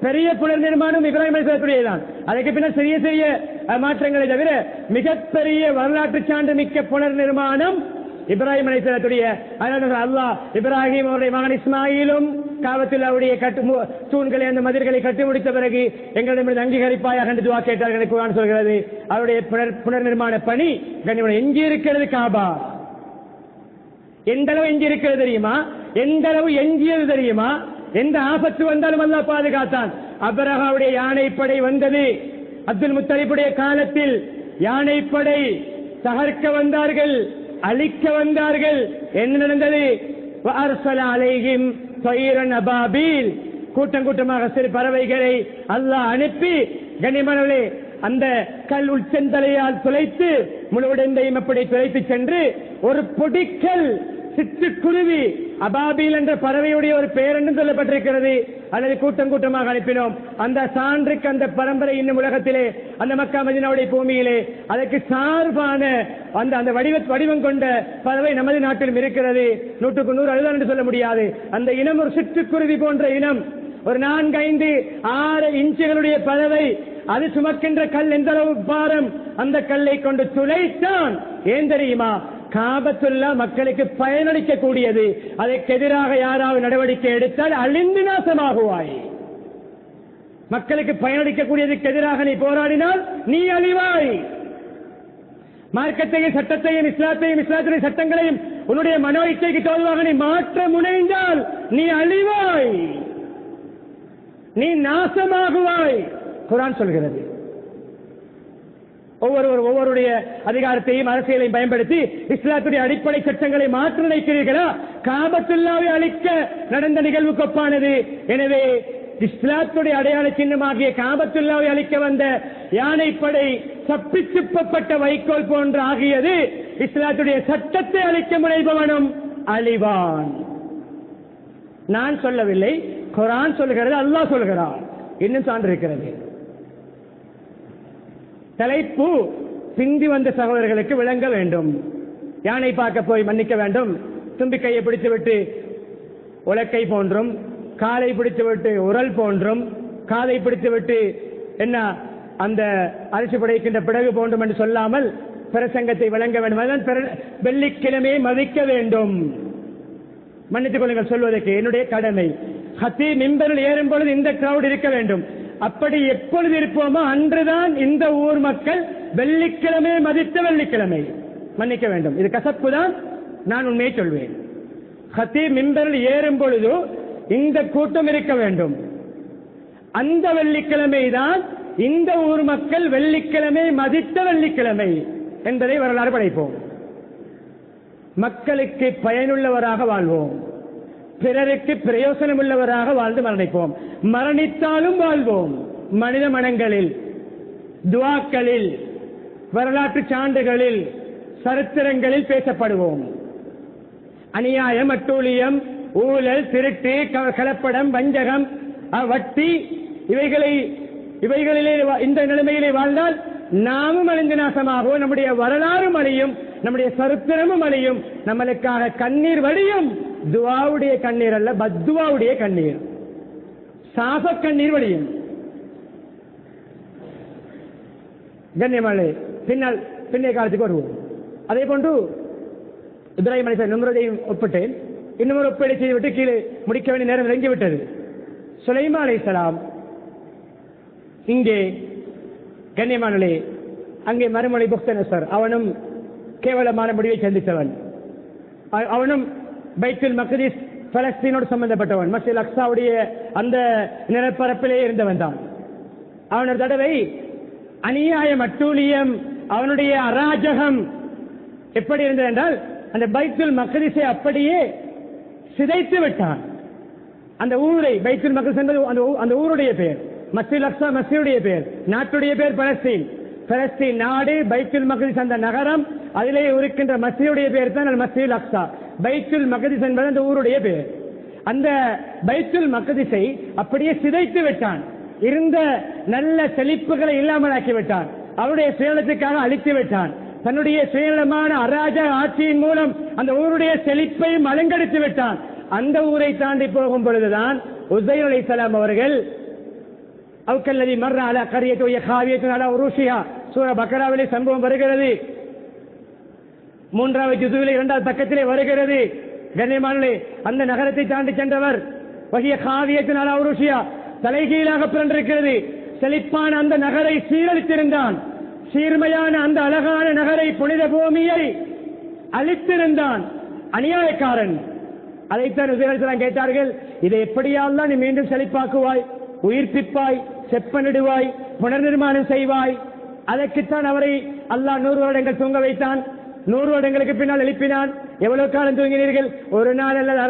பெரிய புனர் நிர்மாணம் இப்ராஹிம் அலைஹிஸ்ஸலாத்துடையதான். அதற்கு பின்னர் சிறிய சிறிய மாற்றங்களை தவிர மிகப்பெரிய வரலாற்று சான்று மிக்க புனர் நிர்மாணம் இப்ராஹிம் அலைஹிஸ்ஸலாத்துடைய. அதனால அல்லாஹ் இப்ராஹிம் அவருடைய மகன் இஸ்மாயிலும் காபத்துல்லாவுடைய தூண்களை, அந்த மதில்களை கட்டி முடித்த பிறகு எங்களிடம் அங்கீகரிப்பாயாக என்று துஆ கேட்டார்கள். குர்ஆன் சொல்கிறது அவருடைய புனர் நிர்மாண பணி கண்ணியமான எஞ்சி இருக்கிறது. காபா எந்த அளவு எஞ்சி இருக்கிறது தெரியுமா? எந்த அளவு எஞ்சியது தெரியுமா? எந்த ஆபத்து வந்தாலும் அல்லாஹ் பாதுகாத்தான். அப்ரஹாவுடைய யானைப்படை வந்தது. அப்துல் முத்தலிபுடைய காலத்தில் யானைப்படை தகர்க்க வந்தார்கள், அழிக்க வந்தார்கள். என்ன நடந்தது? வஅர்ஸல அலைஹிம் தைரன் அபாபீல். கூட்டம் கூட்டமாக சிறு பறவைகளை அல்லாஹ் அனுப்பி கண்ணியமானவர்களே அந்த கல் உச்சந்தலையால் துளைத்து முழுவடைந்தையும் அப்படி துளைத்து சென்று ஒரு பொடிக்கல் சிட்டுக்குருவி, அபாபீல் என்ற பறவையுடைய ஒரு பெயர் என்று சொல்லப்பட்டிருக்கிறது. அல்லது கூட்டம் கூட்டமாக அனுப்பினோம். அந்த சான்றுக்கு அந்த பரம்பரை இன்னும் உலகத்திலே அந்த மக்கா மதீனாவுடைய பூமியிலே அதற்கு சார்பான அந்த வடிவம் கொண்ட பறவை நமது நாட்டிலும் இருக்கிறது. 100க்கு 100 அதுதான் என்று சொல்ல முடியாது. அந்த இனம் ஒரு சிட்டுக்குருவி போன்ற இனம். ஒரு 4, 5, 6 இன்ச்சுகளுடைய பறவை. அது சுமக்கின்ற கல் எந்த அளவு பாரம். அந்த கல்லை கொண்டு துளைத்தான். ஏன் தெரியுமா? காபத்துல்லா மக்களுக்கு பயனளிக்க கூடியது. அதற்கு எதிராக யாராவது நடவடிக்கை எடுத்தால் அழிந்து நாசமாகுவாய். மக்களுக்கு பயனளிக்க கூடியதுக்கு எதிராக நீ போராடினால் நீ அழிவாய். மார்க்கத்தையும் சட்டத்தையும் இஸ்லாத்துடைய சட்டங்களையும் உன்னுடைய மனோ இச்சைக்கு தோல்வாக நீ மாற்ற முனைந்தால் நீ அழிவாய், நீ நாசமாகுவாய். குர்ஆன் சொல்கிறது. ஒவ்வொருடைய அதிகாரத்தையும் அரசியலையும் பயன்படுத்தி இஸ்லாத்துடைய அடிப்படை சட்டங்களை மாற்ற நினைக்கிறீர்களா? காபத்துல்லாவை அழிக்க நடந்த நிகழ்வுக்கு ஒப்பானது. எனவே இஸ்லாத்துடைய அடையாள சின்னமாகிய காபத்துல்லாவை அழிக்க வந்த யானைப்படை தப்பிச்சுப்பட்ட வைக்கோல் போன்று ஆகியது. இஸ்லாத்துடைய சட்டத்தை அழிக்க முனைபவனும் அழிவான். நான் சொல்லவில்லை, குர்ஆன் சொல்கிறது, அல்லாஹ் சொல்கிறார். இன்னும் சான்று இருக்கிறது. தலைப்பு பிந்தி வந்த சகோதரர்களுக்கு விளங்க வேண்டும். யானை பார்க்க போய் மன்னிக்க வேண்டும். தும்பிக்கையை பிடித்துவிட்டு உலக்கை போன்றும், காலை பிடித்துவிட்டு உரல் போன்றும், காதை பிடித்துவிட்டு என்ன அந்த அரிசி படைக்கின்ற பிடகு போன்றும் என்று சொல்லாமல் பிரசங்கத்தை விளங்க வேண்டும். அதுதான் வெள்ளிக்கிழமையை மதிக்க வேண்டும். மன்னித்துக் கொள்ளுங்கள் சொல்வதற்கு என்னுடைய கடமை. ஹத்தீப் மிம்பரில் ஏறும் பொழுது இந்த கிரௌட் இருக்க வேண்டும். அப்படி எப்பொழுது இருப்போமோ அன்றுதான் இந்த ஊர் மக்கள் வெள்ளிக்கிழமை மதித்த வெள்ளிக்கிழமை மன்னிக்க வேண்டும். இது கசப்பு தான், நான் உண்மையை சொல்வேன். ஹத்தீப் மிம்பரில் ஏறும் பொழுது இந்த கூட்டம் இருக்க வேண்டும். அந்த வெள்ளிக்கிழமை தான் இந்த ஊர் மக்கள் வெள்ளிக்கிழமை மதித்த வெள்ளிக்கிழமை என்பதை வரலாறு படைப்போம். மக்களுக்கு பயனுள்ளவராக வாழ்வோம், பிறருக்கு பிரயோசனம் உள்ளவராக வாழ்ந்து மரணிப்போம். மரணித்தாலும் வாழ்வோம். மனித மனங்களில், துஆக்களில், வரலாற்று சான்றுகளில், சரித்திரங்களில் பேசப்படுவோம். அநியாயம், அட்டூழியம், ஊழல், திருட்டு, கலப்படம், வஞ்சகம், வட்டி இவைகளிலே இந்த நிலைமையிலே வாழ்ந்தால் நாமும் அழிந்து நாசமாகவும் நம்முடைய வரலாறும் அழியும், நம்முடைய சரித்திரமும் அழியும், நம்மளுக்காக கண்ணீர் வடியும். துஆவுடைய கண்ணீர் அல்ல, பத்துவாவுடைய கண்ணீர், சாப கண்ணீர் வடியும். கண்ணியமானே, பின்னைய காலத்துக்கு வருவோம். அதே போன்று இப்ராஹிம் அலைஹிஸ்ஸலாம் நம்ரூதையும் ஒப்பிட்டேன். இன்னொரு ஒப்பீடு செய்துவிட்டு கீழே முடிக்க வேண்டிய நேரம் நெருங்கிவிட்டது. சுலைமான் அலைஹிஸ்ஸலாம் இங்கே கண்ணியமானே, அங்கே மறுமொழி புக்தனசர் அவனும் கேவலமான முடிவை சந்தித்தவன். அவனும் பைத்துல் மக்திஸ் பலஸ்தீனோடு சம்பந்தப்பட்டவன், மஸ்ஜித் அக்ஸாவுடைய அந்த நிலப்பரப்பிலே இருந்தவன் தான். அவனோட தடவை அநியாயம், அட்டூழியம், அவனுடைய அராஜகம் எப்படி இருந்தது என்றால் அந்த பைத்துல் மக்திஸை அப்படியே சிதைத்து விட்டான். அந்த ஊரை, பைத்துல் மக்திஸ் என்பது அந்த ஊருடைய பெயர், மஸ்ஜித் அக்ஸா மஸ்ஜிதுடைய பெயர், நாட்டுடைய பெயர் பலஸ்தீன். பலஸ்தீன் நாடு, பைத்துல் மக்திஸ் அந்த நகரம், அதிலே இருக்கின்ற மஸ்ஜிதுடைய பெயர் தான் மஸ்ஜித் அக்ஸா. பைத்துல் மக்திஸ் என்பது அந்த ஊருடைய பெயர். அந்த பைத்துல் மக்திஸை அப்படியே சிதைத்து விட்டான். இருந்த நல்ல செழிப்புகளை இல்லாமல் ஆக்கிவிட்டான். அவருடைய சுயநலத்துக்காக அழித்து விட்டான். தன்னுடைய சுயநலமான அராஜக ஆட்சியின் மூலம் அந்த ஊருடைய செழிப்பை மலங்கடித்து விட்டான். அந்த ஊரை தாண்டி போகும் பொழுதுதான் உஸைர் அலைஹிஸ்ஸலாம் அவர்கள் அவுக்கல்லதி மர்ர அலா கரியத்து வஹிய காவியத்துன் அலா உரூஷிஹா, சூரா பக்ராவிலே சம்பவம் வருகிறது. 3வது ஜுஸுவிலே 2வது பக்கத்திலே வருகிறது. கண்ணியமானே, அந்த நகரத்தை தாண்டி சென்றவர் வஹிய காவியத்துன் அலா உரூஷிஹா, தலைகீழாக பிறந்திருக்கிறது. செழிப்பான அந்த நகரை சீரழித்திருந்தான். சீர்மையான அந்த அழகான நகரை, புனித பூமியை அழித்திருந்தான். அநியாயக்காரன். அதைத்தான் உஸைர் அலைஹிஸ்ஸலாம் கேட்டார்கள், இதை எப்படியால் நீ மீண்டும் செழிப்பாக்குவாய், உயிர்ப்பிப்பாய், செப்பனிடுவாய், புனர் நிர்மாணம் செய்வாய்? அதற்குத்தான் அவரை அல்லாஹ் 100 வருடங்கள் தூங்க வைத்தான். 100 வருடங்களுக்கு பின்னால் எழுப்பினான். எவ்வளவு காலம் தூங்கினீர்கள்? ஒரு நாள் அல்லது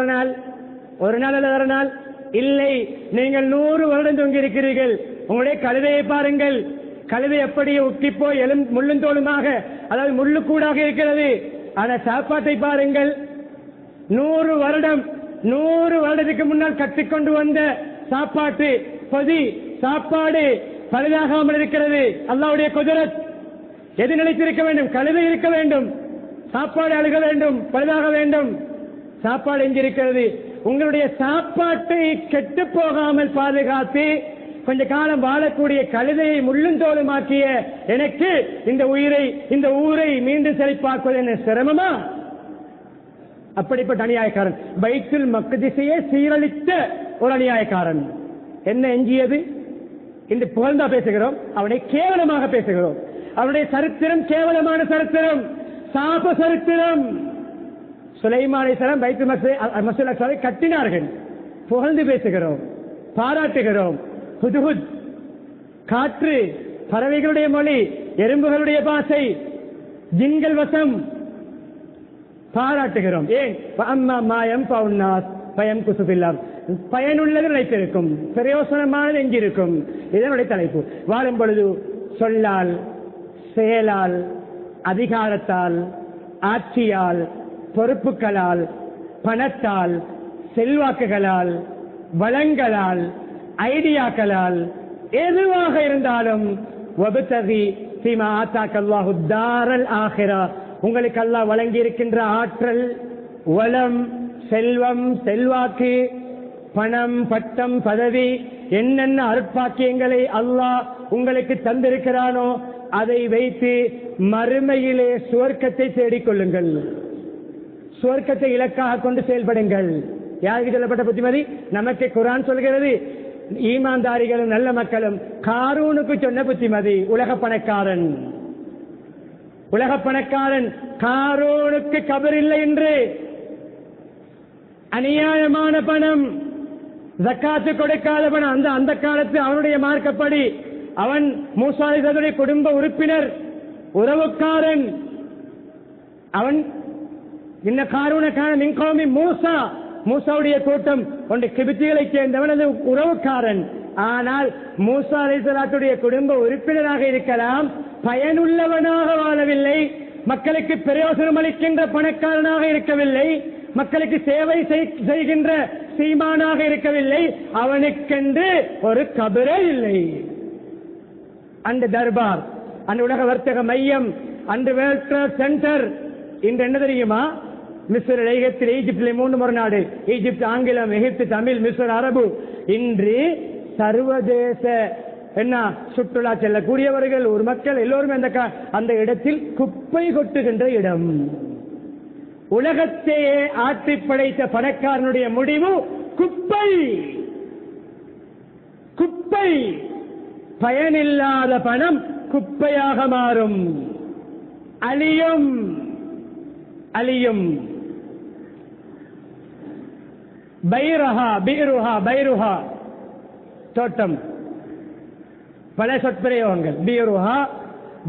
அரை நாள். இல்லை, நீங்கள் 100 வருடம் தூங்கி இருக்கிறீர்கள். உங்களுடைய கழுதையை பாருங்கள். கழுதை அப்படியே உக்கிப்போய் முள்ளுந்தோளுமாக, அதாவது முள்ளுக்கூடாக இருக்கிறது. ஆனா சாப்பாட்டை பாருங்கள். 100 வருடத்துக்கு முன்னால் கட்டிக்கொண்டு வந்த சாப்பாட்டு பொதி, சாப்பாடு பழுதாகாமல் இருக்கிறது. அல்லாஹ்வுடைய குதிரத். எது நிலைத்திருக்க வேண்டும்? கழுதை இருக்க வேண்டும், சாப்பாடு அழுக வேண்டும், பழுதாக வேண்டும். சாப்பாடு எங்கிருக்கிறது? உங்களுடைய சாப்பாட்டை கெட்டு போகாமல் பாதுகாத்து கொஞ்ச காலம் வாழக்கூடிய கழுதையை முள்ளுந்தோளுமாக்கிய எனக்கு இந்த ஊரை மீண்டும் செழிப்பாக்குவது என்ன சிரமமா? அப்படிப்பட்ட அநியாயக்காரன், பைத்துல் மக்திஸையே சீரழித்த ஒரு அநியாயக்காரன். என்ன எஞ்சியது? இன்று புகழ்ந்தா பேசுகிறோம், அவனை கேவலமாக பேசுகிறோம். அவனுடைய சரித்திரம் கேவலமான சரித்திரம், சாப சரித்திரம். சுலைமான் அலைஹிஸ்ஸலாம் பைத்துல் மஸ்ஜித் அக்ஸாவை கட்டினார்கள். புகழ்ந்து பேசுகிறோம், பாராட்டுகிறோம். ஹுத்ஹுத், காற்று, பறவைகளுடைய மொழி, எறும்புகளுடைய பாசை, ஜின்கள் வசம் பாராட்டுகிறோம். ஏன்? அம்மா மாயம் பவுன்னாஸ் பயம் குசுபில்லாம், பயனுள்ளது நினைத்திருக்கும், பிரயோசனமானது எங்கிருக்கும். இதனுடைய தலைப்பு. வாழும் பொழுது சொல்லால், செயலால், அதிகாரத்தால், ஆட்சியால், பொறுப்புகளால், பணத்தால், செல்வாக்குகளால், வளங்களால், ஐடியாக்களால், எதுவாக இருந்தாலும் வபுதகி ஃபீமா ஆதாக்க அல்லாஹு தாரல் ஆகிரா, உங்களுக்கு அல்லாஹ் வழங்கி இருக்கின்ற ஆற்றல், வளம், செல்வம், செல்வாக்கு, பணம், பட்டம், பதவி, என்னென்ன அருட்பாக்கியங்களை அல்லாஹ் உங்களுக்கு தந்திருக்கிறானோ அதை வைத்து மறுமையிலே சுவர்க்கத்தை தேடிக்கொள்ளுங்கள். சுவர்க்கத்தை இலக்காக கொண்டு செயல்படுங்கள். யாருக்கு சொல்லப்பட்ட புத்திமதி? நமக்கு குர்ஆன் சொல்கிறது. ஈமான்தாரிகளும் நல்ல மக்களும் காரூனுக்கு சொன்ன புத்திமதி. உலக பணக்காரன் காரூனுக்கு கபர் இல்லை என்று, அநியாயமான பணம், ஜக்காத்து கொடுக்காதவன் அந்த காலத்து அவனுடைய மார்க்கப்படி அவன் மூசா அலைஹிஸ்ஸலாமுடைய குடும்ப உறுப்பினர், உறவுக்காரன். அவன் இன்ன காரூனக்கான மின்கோமி மூசா, மூசாவுடைய கூட்டம் ஒன்று கிபித்திகளை சேர்ந்தவன், அது உறவுக்காரன். ஆனால் மூசா அலைஹிஸ்ஸலாத்துடைய குடும்ப உறுப்பினராக இருக்கலாம், பயனுள்ளவனாக வாழவில்லை, மக்களுக்கு பிரயோசனம் அளிக்கின்ற பணக்காரனாக இருக்கவில்லை, மக்களுக்கு சேவை செய்கின்ற சீமானாக இருக்கவில்லை. அவனுக்கென்று ஒரு கபரே இல்லை. அந்த தர்பார், அந்த உலக வர்த்தக மையம், அந்த வேர்ல்ட் ட்ரேட் சென்டர் இன்று என்ன தெரியுமா? மிஸ்ர், எகிப்தில், ஈஜிப்டில் 3 நாடு, ஈஜிப்ட் ஆங்கிலம், எகிப்து தமிழ், மிஸ்ர் அரபு. இன்று சர்வதேச என்ன சுற்றுலா செல்லக்கூடியவர்கள், ஒரு மக்கள் எல்லோரும் அந்த இடத்தில் குப்பை கொட்டுகின்ற இடம். உலகத்தையே ஆட்டி படைத்த பணக்காரனுடைய முடிவு குப்பை. குப்பை, பயனில்லாத பணம் குப்பையாக மாறும், அழியும். அழியும். பைரஹா பீருஹா, பைருஹா தோட்டம், பல சொற்பிரயோகங்கள். பீருஹா,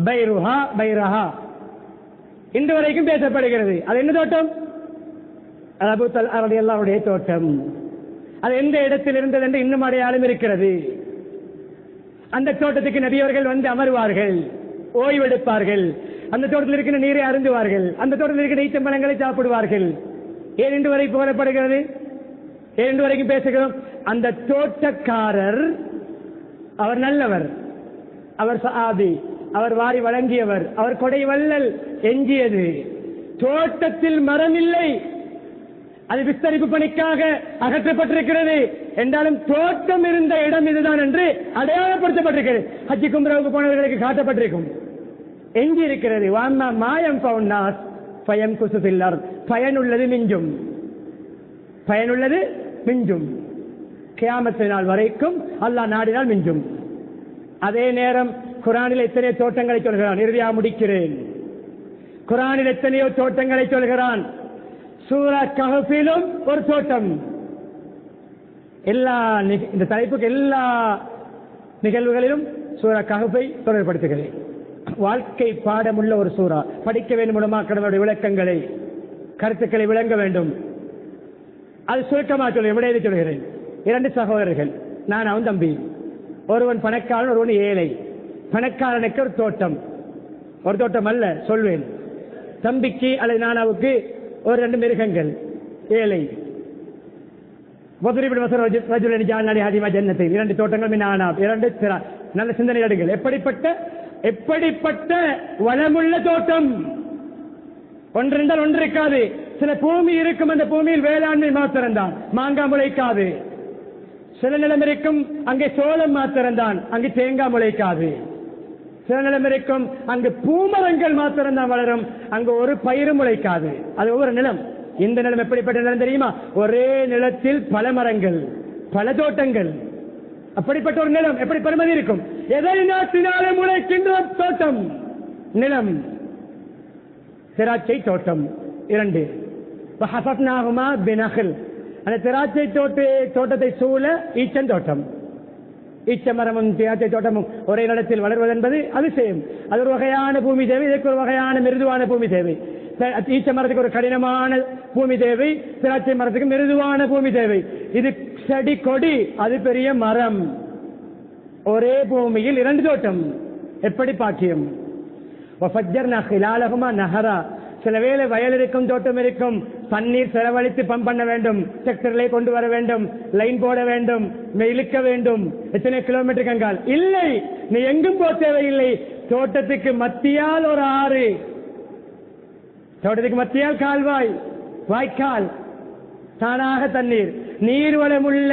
பைருஹா, பைரஹா இன்று வரைக்கும் பேசப்படுகிறது. அது என்ன தோட்டம்? அபூ தல்ஹா ரலியல்லாஹு அன்ஹுடைய தோட்டம். அது எந்த இடத்தில் இருந்தது என்று இன்னும் அடையாளம் இருக்கிறது. அந்த தோட்டத்துக்கு நபியவர்கள் வந்து அமர்வார்கள், ஓய்வெடுப்பார்கள், அந்த தோட்டத்தில் இருக்கிற நீரை அருந்துவார்கள், அந்த தோட்டத்தில் இருக்கிற ஈச்சம்பழங்களை சாப்பிடுவார்கள். ஏன் இன்று வரை புகழப்படுகிறது? ஏன் இன்று வரைக்கும் பேசுகிறோம்? அந்த தோட்டக்காரர் அவர் நல்லவர், அவர் சஹாபி, அவர் வாரி வழங்கியவர், அவர் கொடை வள்ளல். எஞ்சியது தோட்டத்தில் மரம் இல்லை, அது விஸ்தரிப்பு பணிக்காக அகற்றப்பட்டிருக்கிறது என்றாலும் தோட்டம் இருந்த இடம் இதுதான் என்று அடையாளப்படுத்தப்பட்டிருக்கிறது. ஹஜ்ஜி கும்ராவுக்கு போனவர்களுக்கு காட்டப்பட்டிருக்கும். எஞ்சி இருக்கிறது. மாயம் பவுன்னாஸ் பயம் குசுபில்லார், பயனுள்ளது மிஞ்சும், பயனுள்ளது மிஞ்சும். கியாமத்து நாள் வரைக்கும் அல்லாஹ் நாடினால் மிஞ்சும். அதே நேரம் குர்ஆனில் எத்தனையோ தோட்டங்களை சொல்கிறான். இறுதியாக முடிக்கிறேன். குர்ஆனில் எத்தனையோ தோட்டங்களை சொல்கிறான். சூரா கஹ்ஃபிலும் ஒரு தோட்டம். எல்லா இந்த தலைப்புக்கு எல்லா நிகழ்வுகளிலும் சூரா கஹ்ஃபை தொடர்படுத்துகிறேன். வாழ்க்கை பாடமுள்ள ஒரு சூரா. படிக்க வேண்டும் உலமாக்களுடைய விளக்கங்களை, கருத்துக்களை விளங்க வேண்டும். அது சுருக்கமாக சொல்கிறேன், விடையை சொல்கிறேன். 2 சகோதரர்கள், நான் அவன் தம்பி. ஒருவன் பணக்காரன், ஒருவன் ஏழை. பணக்காரனுக்கு ஒரு தோட்டம், ஒரு தோட்டம் அல்ல சொல்வேன், தம்பிக்கு அல்லது நானாவுக்கு ஒரு 2 மிருகங்கள். ஏழை 2 தோட்டங்கள், 2 நல்ல சிந்தனை எடுங்கள். எப்படிப்பட்ட வளமுள்ள தோட்டம். ஒன்றிருந்தால் ஒன்று இருக்காது. சில பூமி இருக்கும், அந்த பூமியில் வேளாண்மை மாத்திரம்தான், மாங்காய் முளைக்காது. சில நிலம் இருக்கும், அங்கே சோளம் மாத்திரம்தான், அங்கு தேங்காய் முளைக்காது. சில நிலம் இருக்கும், அங்கு பூமரங்கள் மாத்திரம்தான் வளரும், அங்கு ஒரு பயிரும் முளைக்காது. அது ஒவ்வொரு நிலம். இந்த நிலம் எப்படிப்பட்ட நிலம் தெரியுமா? ஒரே நிலத்தில் பல மரங்கள், பல தோட்டங்கள். அப்படிப்பட்ட ஒரு நிலம் எப்படி பெருமதி இருக்கும்? எதை நாட்டினாலே முளைக்கின்ற தோட்டம் நிலம். திராட்சை தோட்டம் 2. அந்த திராட்சை தோட்டத்தை சூழ ஈச்சன் தோட்டம். ஈச்ச மரமும் திராட்சை தோட்டமும் ஒரே நிலத்தில் வளர்வது என்பது அதிசயம். அது ஒரு வகையான பூமி தேவை, இதற்கு ஒரு வகையான மிருதுவான பூமி தேவை. ஈச்ச மரத்துக்கு ஒரு கடினமான பூமி தேவை, திராட்சை மரத்துக்கு மிருதுவான பூமி தேவை. இது செடி கொடி, அது பெரிய மரம். ஒரே பூமியில் 2 தோட்டம். எப்படி பாக்கியம்! நகரா. சில வேளை வயல் இருக்கும், தோட்டம் இருக்கும், தண்ணீர் செலவழித்து பம்ப் பண்ண வேண்டும், டிராக்டர்களை கொண்டு வர வேண்டும், லைன் போட வேண்டும், இழுக்க வேண்டும். எத்தனை கிலோமீட்டர் கங்கால் இல்லை, நீ எங்கும் போக தேவையில்லை. தோட்டத்துக்கு மத்தியால் ஒரு ஆறு, தோட்டத்துக்கு மத்தியால் கால்வாய், வாய்க்கால், தானாக தண்ணீர், நீர்வளமுள்ள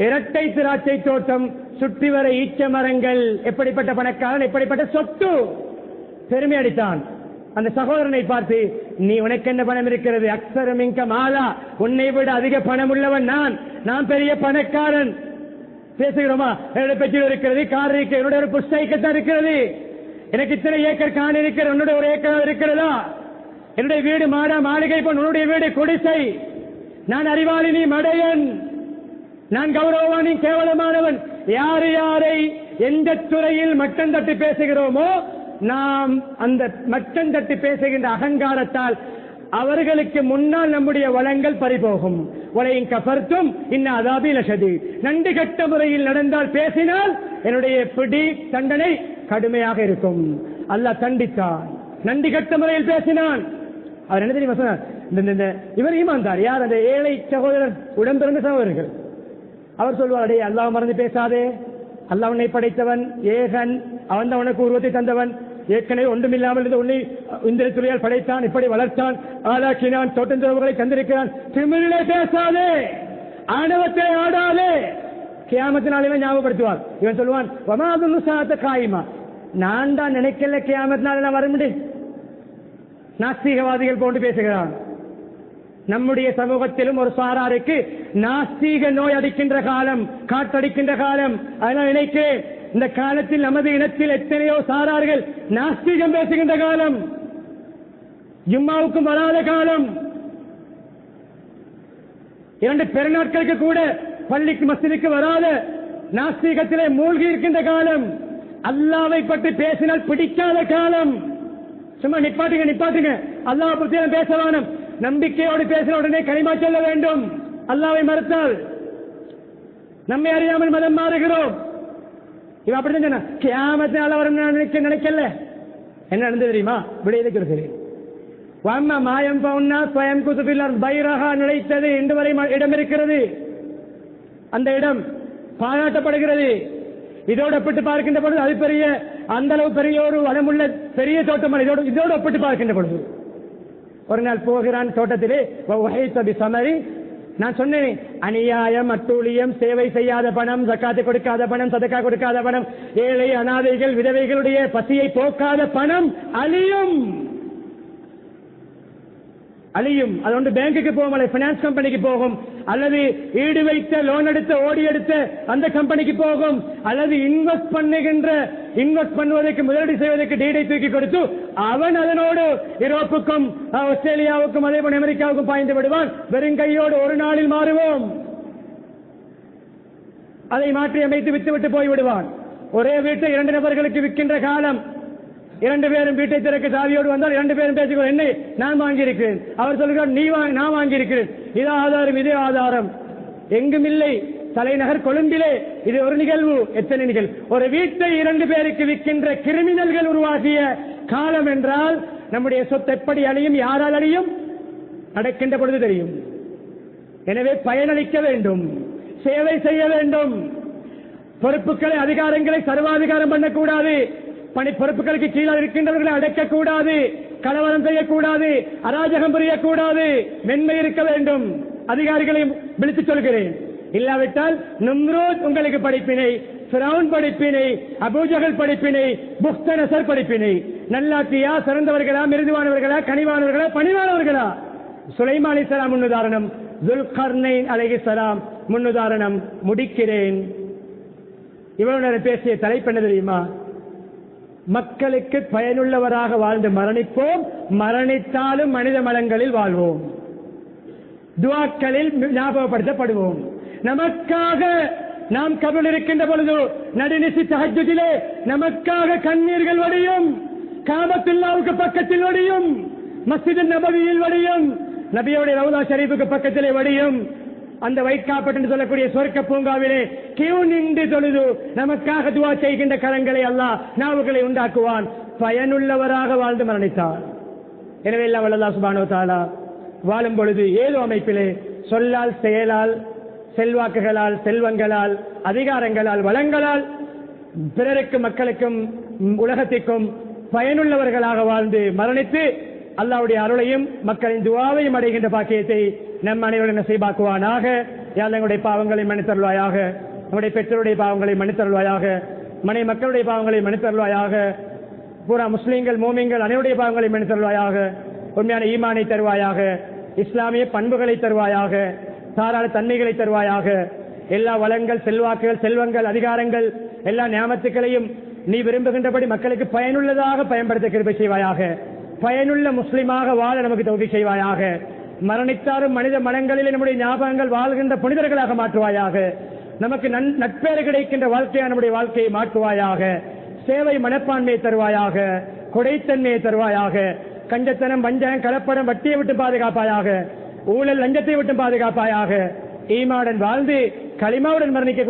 இரட்டை திராட்சை தோட்டம், சுற்றி வர ஈச்ச மரங்கள். எப்படிப்பட்ட பணக்காரன், எப்படிப்பட்ட சொத்து! பெருமை அடித்தான் அந்த சகோதரனை பார்த்து, நீ உனக்கு என்ன பணம் இருக்கிறது? அக்ஸரமிங்க மாலா, உன்னை விட அதிக பணம் உள்ளவன் நான் பெரிய பணக்காரன். பேசுகிறோமா? என்னோட பெட்ரோல் இருக்கிறது, கார் இருக்கிறது, என்னோட ஒரு புஸ்தகத்தான் இருக்கிறது, எனக்கு இத்தனை ஏக்கர் காணி இருக்கிறது, உன்னோட ஒரு ஏக்கர் இருக்கிறதா? என்னுடைய வீடு மாடா மாளிகை போன், உன்னுடைய வீடு குடிசை. நான் அறிவாளி, நீ மடையன். நான் கௌரவமான கேவலமானவன். யார் யாரை எந்த துறையில் மட்டம் தட்டி பேசுகிறோமோ நாம் அந்த மட்டம் தட்டி பேசுகின்ற அகங்காரத்தால் அவர்களுக்கு முன்னால் நம்முடைய வளங்கள் பறிபோகும். உலகின் கபர்த்தும் இன்ன அதாபில சதி. நன்றி கட்ட முறையில் நடந்தால் பேசினால் என்னுடைய பிடி தண்டனை கடுமையாக இருக்கும். அல்லாஹ் தண்டித்தான். நன்றி கட்ட முறையில் பேசினான். அவர் என்ன தெரியுமா சொன்னார்? இவர் ஈமான்தார். யார்? அந்த ஏழை சகோதரர், உடம்பிறந்த சகோதரர்கள். அவர் சொல்வார், அடே அல்லாஹ் மறந்து பேசாதே, அல்லாஹ் உன்னை படைத்தவன், ஏகன், அவன் தான் உனக்கு உருவத்தை தந்தவன், ஏற்கனவே ஒன்றுமில்லாமல் இருந்து உன்னை இந்த துறையால் படைத்தான், இப்படி வளர்த்தான், ஆளாக்கினான், தோட்டந்துறவுகளை தந்திருக்கிறான். திமிரிலே பேசாதே, ஆணவத்தை ஆடாதே. கியாமத்தினாலே ஞாபகப்படுத்துவார். இவன் சொல்லுவான், வமாதுன்னு சாத்த காயுமா, நான் தான் நினைக்கல கியாமத்தினால வர முடியும். நாஸ்திகவாதிகள் போன்று பேசுகிறான். நம்முடைய சமூகத்திலும் ஒரு சாராருக்கு நாஸ்தீக நோய் அடிக்கின்ற காலம், காட்டடிக்கின்ற காலம். அதனால் நினைக்கிறேன், இந்த காலத்தில் நமது இனத்தில் எத்தனையோ சாரார்கள் நாஸ்திகம் பேசுகின்ற காலம், ஜும்மாவுக்கும் வராத காலம், 2 பெருநாட்களுக்கு கூட பள்ளிக்கு மஸ்ஜிதுக்கு வராத நாஸ்திகத்திலே மூழ்கி இருக்கின்ற காலம், அல்லாவை பற்றி பேசினால் பிடிக்காத காலம். சும்மா நிப்பாட்டுங்க, அல்லாஹ் பற்றி பேச வேணும். நம்பிக்கையோடு பேசின உடனே களிமா சொல்ல வேண்டும். அல்லாவை மறுத்தால் நம்மை அறியாமல் மதம் மாறுகிறோம். இவ அப்படிதான் சொன்ன, கியாமத்தினால வரும் நினைக்கல. என்ன நடந்தது தெரியுமா? விடையதுக்கு இருக்கிறேன். வாம்மா மாயம் பவுன்னா ஸ்வயம் குதுபில்லார் பைரகா நிலைத்தது இன்று வரை இடம் இருக்கிறது. அந்த இடம் பாராட்டப்படுகிறது. இதோடு ஒப்பிட்டு பார்க்கின்ற பொழுது அது பெரிய, அந்த அளவு பெரிய ஒரு வளமுள்ள பெரிய தோட்டம். இதோடு ஒப்பிட்டு பார்க்கின்ற பொழுது ஒரு நாள் போகிறான் தோட்டத்திலே. சமரி, நான் சொன்னேன், அநியாயம், அட்டூழியம், சேவை செய்யாத பணம், ஜக்காத்து கொடுக்காத பணம், சதக்கா கொடுக்காத பணம், ஏழை அனாதைகள் விதவைகளுடைய பசியை போக்காத பணம் அழியும். அது ஒன்று பேங்குக்கு போகும், அல்லது பைனான்ஸ் கம்பெனிக்கு போகும், அல்லது ஈடு வைத்த லோன் எடுத்த ஓடி எடுத்த அந்த கம்பெனிக்கு போகும், அல்லது இன்வெஸ்ட் பண்ணுவதற்கு முதலீடு செய்வதற்கு டீடை தூக்கி கொடுத்து அவன் அதனோடு யூரோப்புக்கும் ஆஸ்திரேலியாவுக்கும் அதே போல அமெரிக்காவுக்கும் பாய்ந்து விடுவான். வெறும் கையோடு ஒரு நாளில் மாறுவோம். அதை மாற்றி அமைத்து விட்டுவிட்டு போய்விடுவான். ஒரே வீட்டை 2 நபர்களுக்கு விற்கின்ற காலம். 2 பேரும் வீட்டை திறக்க சாவியோடு வந்தால் 2 பேரும் பேசிக்கொள்ள, என்னை நான் வாங்கியிருக்கிறேன், அவர் சொல்கிறார் நீ நான் வாங்கியிருக்கிறேன், இது ஆதாரம், இதே ஆதாரம். எங்கும் இல்லை. தலைநகர் கொழும்பிலே இது ஒரு நிகழ்வு. எத்தனை நிகழ்வு? ஒரு வீட்டை 2 பேருக்கு விற்கின்ற கிரிமினல்கள் உருவாகிய காலம் என்றால் நம்முடைய சொத்து எப்படி அழியும், யாரால் அழியும், நடக்கின்ற பொழுது தெரியும். எனவே பயனளிக்க வேண்டும், சேவை செய்ய வேண்டும். பொறுப்புகளை, அதிகாரங்களை சர்வாதிகாரம் பண்ணக்கூடாது. பணி பொறுப்புகளுக்கு கீழே இருக்கின்றவர்களை அடக்கக்கூடாது, கலவரம் செய்யக்கூடாது, அராஜகம் புரியக்கூடாது, மென்மை இருக்க வேண்டும். அதிகாரிகளையும் விழித்து சொல்கிறேன். இல்லாவிட்டால் நும்ரூத் உங்களுக்கு படிப்பினை, ஃபிரௌன் படிப்பினை, அபூஜஹல் படிப்பினை, புக்தனசர் படிப்பினை. நல்லாட்சியா, சிறந்தவர்களா, மிருதுவானவர்களா, கனிவானவர்களா, பணிவானவர்களா? சுலைமான் அலைஹிஸ்ஸலாம் முன்னுதாரணம், துல்கர்னைன் அலைஹிஸ்ஸலாம் முன்னுதாரணம். முடிக்கிறேன். இவ்வளவு நேரம் பேசிய தலைப்பு என்ன தெரியுமா? மக்களுக்கு பயனுள்ளவராக வாழ்ந்து மரணிப்போம், மரணித்தாலும் மனித மலங்களில் வாழ்வோம், துஆக்களில் ஞாபகப்படுத்தப்படுவோம். நமக்காக நாம் கபல் இருக்கின்ற பொழுது நடுநிசி தஹஜ்ஜுதிலே நமக்காக கண்ணீர்கள் வடியும், காபத்துல்லாவுக்கு பக்கத்தில் வடியும், மஸ்ஜித் நபவியில் வடியும், நபியோடைய ரவுதா ஷரீஃபுக்கு பக்கத்திலே வடியும். அந்த வைக்காப்பட்டு என்று சொல்லக்கூடிய சொர்க்க பூங்காவிலே கியூ நின்று தொழுது நமக்காக துவா செய்கின்ற கரங்களை அல்லாஹ் நாவுகளை உண்டாக்குவான். பயனுள்ளவராக வாழ்ந்து மரணித்தார். எனவே எல்லாம் அல்லாஹ் சுப்ஹானஹு வ தஆலா வாழும் பொழுது ஏதோ அமைப்பிலே சொல்லால், செயலால், செல்வாக்குகளால், செல்வங்களால், அதிகாரங்களால், வளங்களால் பிறருக்கு, மக்களுக்கும், உலகத்திற்கும் பயனுள்ளவர்களாக வாழ்ந்து மரணித்து அல்லாஹ்வுடைய அருளையும் மக்களின் துஆவையும் அடைகின்ற பாக்கியத்தை நம் அனைவரும் நசீபாக்குவானாக. யா அல்லாஹ் எங்களுடைய பாவங்களை மன்னித்தருள்வாயாக, நம்முடைய பெற்றோருடைய பாவங்களை மன்னித்தருள்வாயாக, மனை மக்களுடைய பாவங்களை மன்னித்தருள்வாயாக, பூரா முஸ்லீம்கள், மோமின்கள் அனைவருடைய பாவங்களை மன்னித்தருள்வாயாக, உண்மையான ஈமானை தருவாயாக, இஸ்லாமிய பண்புகளை தருவாயாக, தாராள தன்மைகளை தருவாயாக. எல்லா வளங்கள், செல்வாக்குகள், செல்வங்கள், அதிகாரங்கள், எல்லா நியாமத்துக்களையும் நீ விரும்புகின்றபடி மக்களுக்கு பயனுள்ளதாக பயன்படுத்த கிருபை செய்வாயாக. பயனுள்ள முஸ்லிமாக வாழ நமக்கு தௌஃபீக் செய்வாயாக. மரணித்தாரும் மனித மனங்களில் நம்முடைய ஞாபகங்கள் வாழ்கின்ற புனிதர்களாக மாற்றுவாயாக. நமக்கு நட்பேறு கிடைக்கின்ற வாழ்க்கையான நம்முடைய வாழ்க்கையை மாற்றுவாயாக. சேவை மனப்பான்மையை தருவாயாக, கொடைத்தன்மையை தருவாயாக. கஞ்சத்தனம், வஞ்சகம், கலப்படம், வட்டியை விட்டு பாதுகாப்பாயாக. ஊழல், லஞ்சத்தை விட்டு பாதுகாப்பாயாக. ஈமாவுடன் வாழ்ந்து களிமாவுடன் மரணிக்க